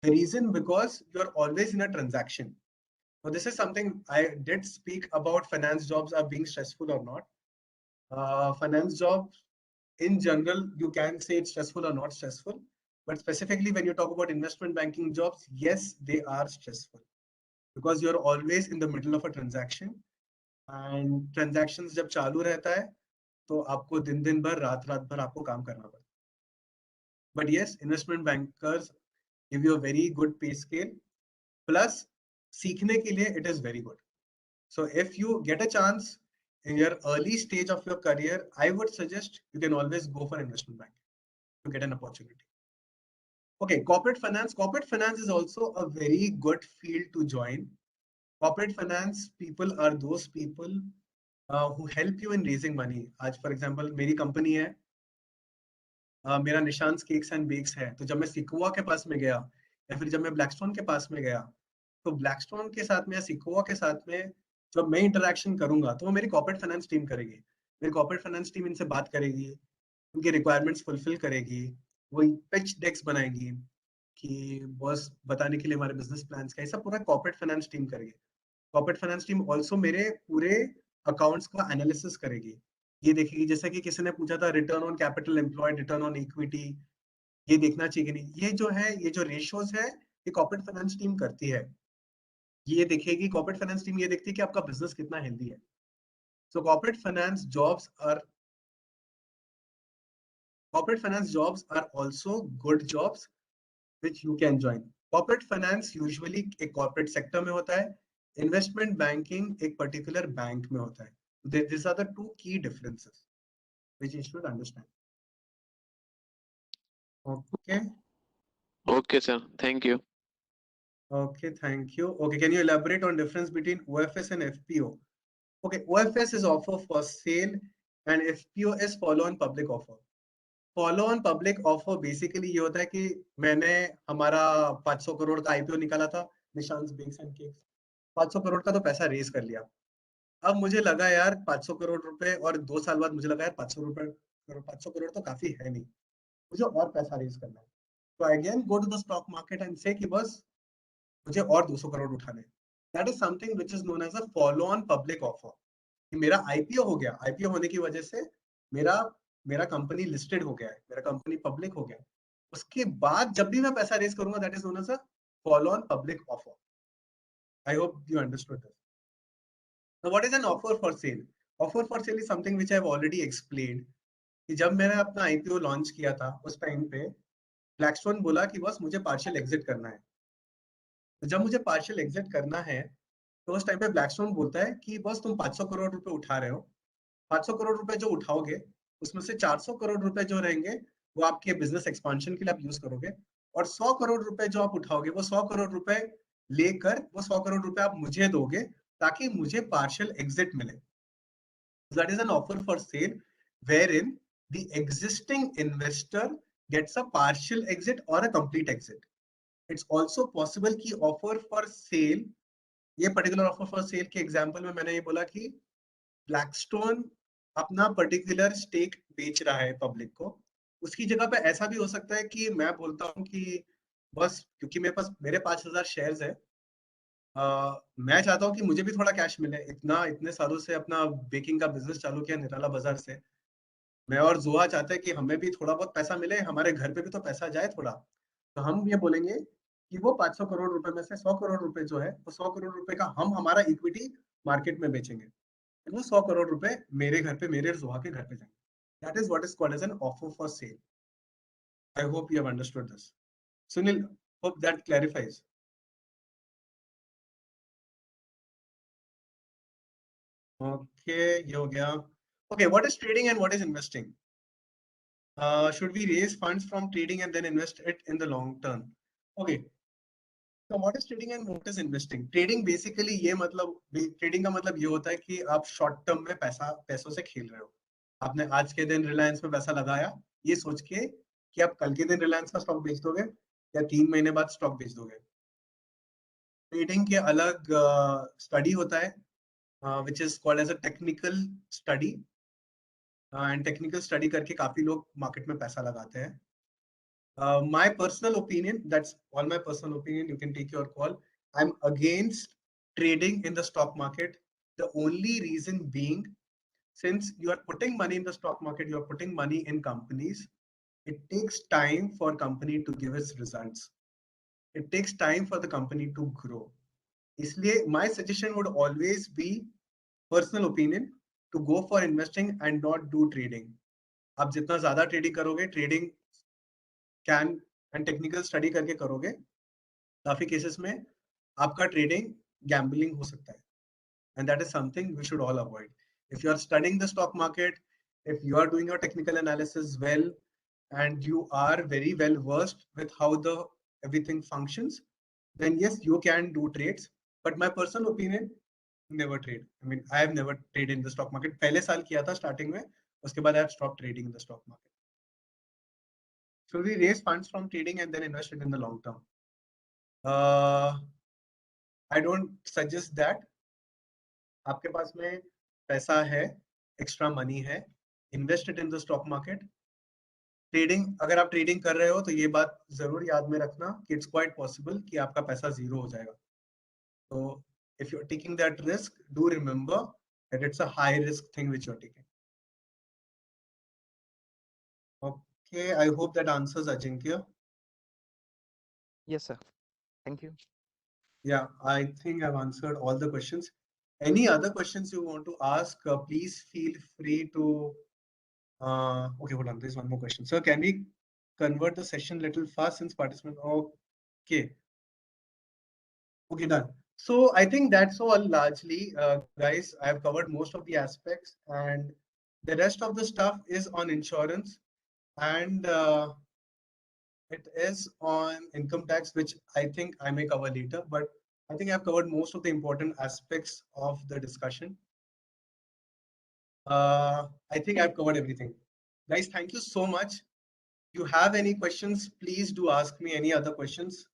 The reason because you're always in a transaction. So this is something I did speak about. Finance jobs are being stressful or not. Finance jobs in general, you can say it's stressful or not stressful, but specifically when you talk about investment banking jobs, yes, they are stressful because you're always in the middle of a transaction. And transactions जब चालू रहता है तो आपको दिन भर रात भर आपको काम करना पड़ता है। But yes, investment bankers give you a very good pay scale. Plus, सीखने के लिए it is very good. So if you get a chance in your early stage of your career, I would suggest you can always go for investment banking to get an opportunity. Okay, corporate finance. Corporate finance is also a very good field to join. Corporate finance people are those people who help you in raising money. आज for example मेरी company है, मेरा Nishant cakes and bakes है, तो जब मैं Sikoa के पास में गया या फिर जब मैं ब्लैकस्टोन के पास में गया, तो ब्लैकस्टोन के साथ में या सिकोआ के साथ में जब मैं इंटरेक्शन करूंगा तो वो मेरी कॉर्पोरेट फाइनेंस टीम करेगी। मेरी कॉर्पोरेट फाइनेंस टीम इनसे बात करेगी, उनकी रिक्वायरमेंट्स फुलफिल करेगी, वो पिच डेक्स बनाएगी कि बॉस बताने के लिए हमारे बिजनेस प्लान्स का, ये सब पूरा कॉर्पोरेट फाइनेंस टीम करेगी। कॉर्पोरेट फाइनेंस टीम ऑल्सो मेरे पूरे अकाउंट्स का एनालिसिस करेगी। ये देखेगी, जैसे कि किसी ने पूछा था return on capital employed, return on equity, ये देखना चाहिए कि नहीं, ये जो है, ये जो रेशियोज है, ये कॉर्पोरेट फाइनेंस टीम करती है। ये देखेगी, कॉर्पोरेट फाइनेंस टीम ये देखती है कि आपका बिजनेस कितना हेल्दी है। So corporate finance jobs are also good jobs which you can join. Corporate finance usually एक corporate sector में होता है, investment banking एक particular bank में होता है. These are the two key differences which you should understand. Okay. Okay, sir. Thank you. Okay, thank you. Okay, can you elaborate on difference between OFS and FPO? Okay, OFS is offer for sale and FPO is follow on public offer. Follow on public offer basically ये होता है कि मैंने हमारा 500 करोड़ का IPO निकाला था, Nishant bakes and cakes, 500 crore का तो पैसा रेज कर लिया। अब मुझे लगा यार 500 करोड़ रुपए, और 2 साल बाद मुझे लगा यार 500 करोड़ तो काफी है नहीं, मुझे और पैसा रेज करना है। तो again go to the stock market and say कि बस मुझे और 200 करोड़ उठाने। That is something which is known as a follow on public offer. कि मेरा आईपीओ हो गया, आईपीओ होने की वजह से मेरा कंपनी लिस्टेड हो गया है, मेरा कंपनी पब्लिक हो गया है। उसके बाद जब भी मैं पैसा रेज करूंगा, that is known as a follow on public offer. I hope you understood this. Now what is an offer for sale? Offer for sale is something which I have already explained. कि जब मैंने अपना IPO launch किया था उस time पे Blackstone बोला कि बस मुझे पार्शियल एग्जिट करना है। तो जब मुझे पार्शियल एग्जिट करना है तो उस टाइम पे ब्लैकस्टोन बोलता है कि बस तुम 500 करोड़ रुपए उठा रहे हो, 500 करोड़ रुपए जो उठाओगे उसमें से 400 करोड़ रुपए जो रहेंगे वो आपके बिजनेस एक्सपांशन के लिए आप यूज करोगे, और 100 करोड़ रुपए जो आप उठाओगे वो 100 करोड़ रुपए लेकर वो 100 करोड़ रुपए आप मुझे दोगे ताकि मुझे पार्शियल एग्जिट मिले। That is an offer for sale wherein the existing investor gets a partial exit or a complete exit. It's also possible कि offer for sale, ये particular offer for sale के example में मैंने ये बोला कि Blackstone अपना पर्टिकुलर स्टेक बेच रहा है पब्लिक को, उसकी जगह पे ऐसा भी हो सकता है कि मैं बोलता हूँ कि बस क्योंकि मेरे 5000 शेयर्स है, मैं चाहता हूँ कि मुझे भी थोड़ा कैश मिले, इतने सालों से अपना बेकिंग का बिजनेस चालू किया निराला बाजार से, मैं और जोहा चाहते हैं कि हमें भी थोड़ा बहुत पैसा मिले, हमारे घर पे भी तो पैसा जाए थोड़ा। तो हम ये बोलेंगे कि वो 500 करोड़ रुपए में से 100 करोड़ रुपए जो है वो 100 करोड़ रुपए का हम हमारा इक्विटी मार्केट में बेचेंगे, वो 100 करोड़ रुपए मेरे घर पे, मेरे जोहा के घर पे जाएंगे। That is what is called as an offer for sale. I hope you have understood this. Sunil, hope that clarifies. Okay, ये हो गया. Okay, what is trading and what is investing? Should we raise funds from trading and then invest it in the long term? Okay. So what is trading and what is investing? Trading basically ये मतलब, trading का मतलब ये होता है कि आप short term में पैसों से खेल रहे हो। आपने आज के दिन रिलायंस में पैसा लगाया ये सोच के कि आप कल के दिन रिलायंस का स्टॉक बेच दोगे या 3 महीने बाद स्टॉक बेच दोगे। ट्रेडिंग के अलग स्टडी होता है which is called as a technical study, and technical study करके काफी लोग मार्केट में पैसा लगाते हैं। My personal opinion, that's all my personal opinion, you can take your call. I'm against trading in the stock market. The only reason being, since you are putting money in the stock market, you are putting money in companies, it takes time for company to give its results. It takes time for the company to grow. इसलिए my suggestion would always be, personal opinion, to go for investing and not do trading. आप जितना ज्यादा trading करोगे, trading can and technical study करके करोगे, काफी cases में आपका ट्रेडिंग गैम्बलिंग हो सकता है, and that is something we should all avoid. If you are studying the stock market, if you are doing your technical analysis well, and you are very well versed with how the everything functions, then yes, you can do trades. But my personal opinion, never trade. I mean, I have never traded in the stock market. पहले साल किया था starting में, उसके बाद I have stopped trading in the stock market. Should we raise funds from trading and then invest it in the long term? I don't suggest that. आपके पास में पैसा है, extra money है, invest it in the stock market. Trading, अगर आप trading कर रहे हो तो ये बात जरूर याद में रखना कि इट्स क्वाइट पॉसिबल कि आपका पैसा जीरो हो जाएगा. तो if you're taking that risk, do remember that it's a high risk thing which you're taking. Okay, I hope that answers Ajinkya. Yes, sir. Thank you. Yeah, I think I've answered all the questions. Any other questions you want to ask, please feel free to. Okay, hold on. There's one more question. Sir, can we convert the session little fast since participants? Okay. Okay, done. So I think that's all largely, guys. I've covered most of the aspects, and the rest of the stuff is on insurance, and it is on income tax, which I think I may cover later, but I think I've covered most of the important aspects of the discussion. I think I've covered everything. Guys, thank you so much. If you have any questions, please do ask me any other questions.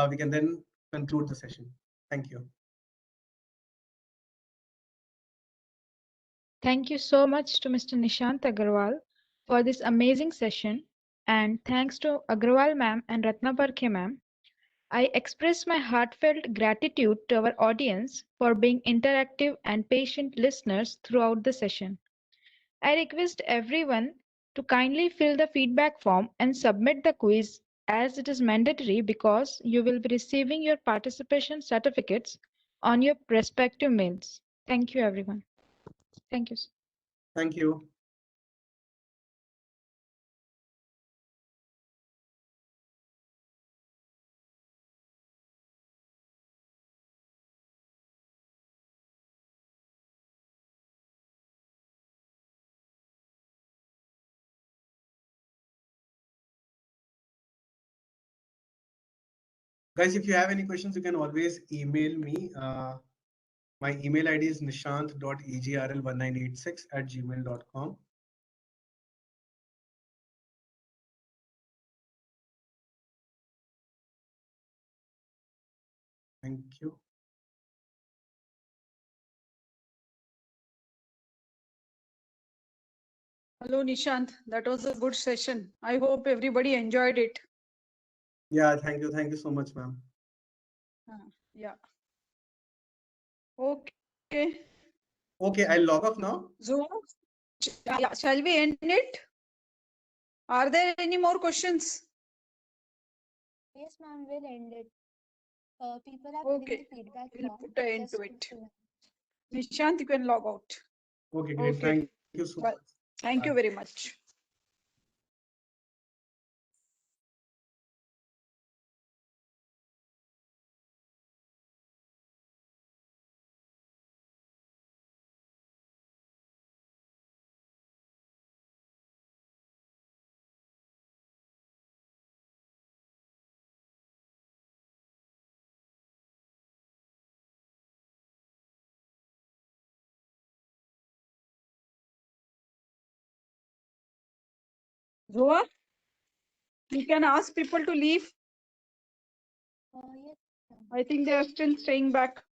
We can then conclude the session. Thank you. Thank you so much to Mr. Nishant Agarwal for this amazing session, and thanks to Agarwal ma'am and Ratnaparkhe ma'am. I express my heartfelt gratitude to our audience for being interactive and patient listeners throughout the session. I request everyone to kindly fill the feedback form and submit the quiz, as it is mandatory because you will be receiving your participation certificates on your respective mails. Thank you, everyone. Thank you. Thank you. Guys, if you have any questions, you can always email me. My email ID is nishant.egrl1986@gmail.com. Thank you. Hello, Nishant. That was a good session. I hope everybody enjoyed it. Yeah, thank you. Thank you so much, ma'am. Yeah. Okay. Okay, I'll log off now. Zoom. Yeah, shall we end it? Are there any more questions? Yes, ma'am, we'll end it. People are Okay. filling the feedback We'll form. put an end Just to put it. the- Nishant, you can log out. Okay, great. Okay. Thank you so Well, much. thank you Bye. very much. Zoa, you can ask people to leave. Yes, ma'am. I think they are still staying back.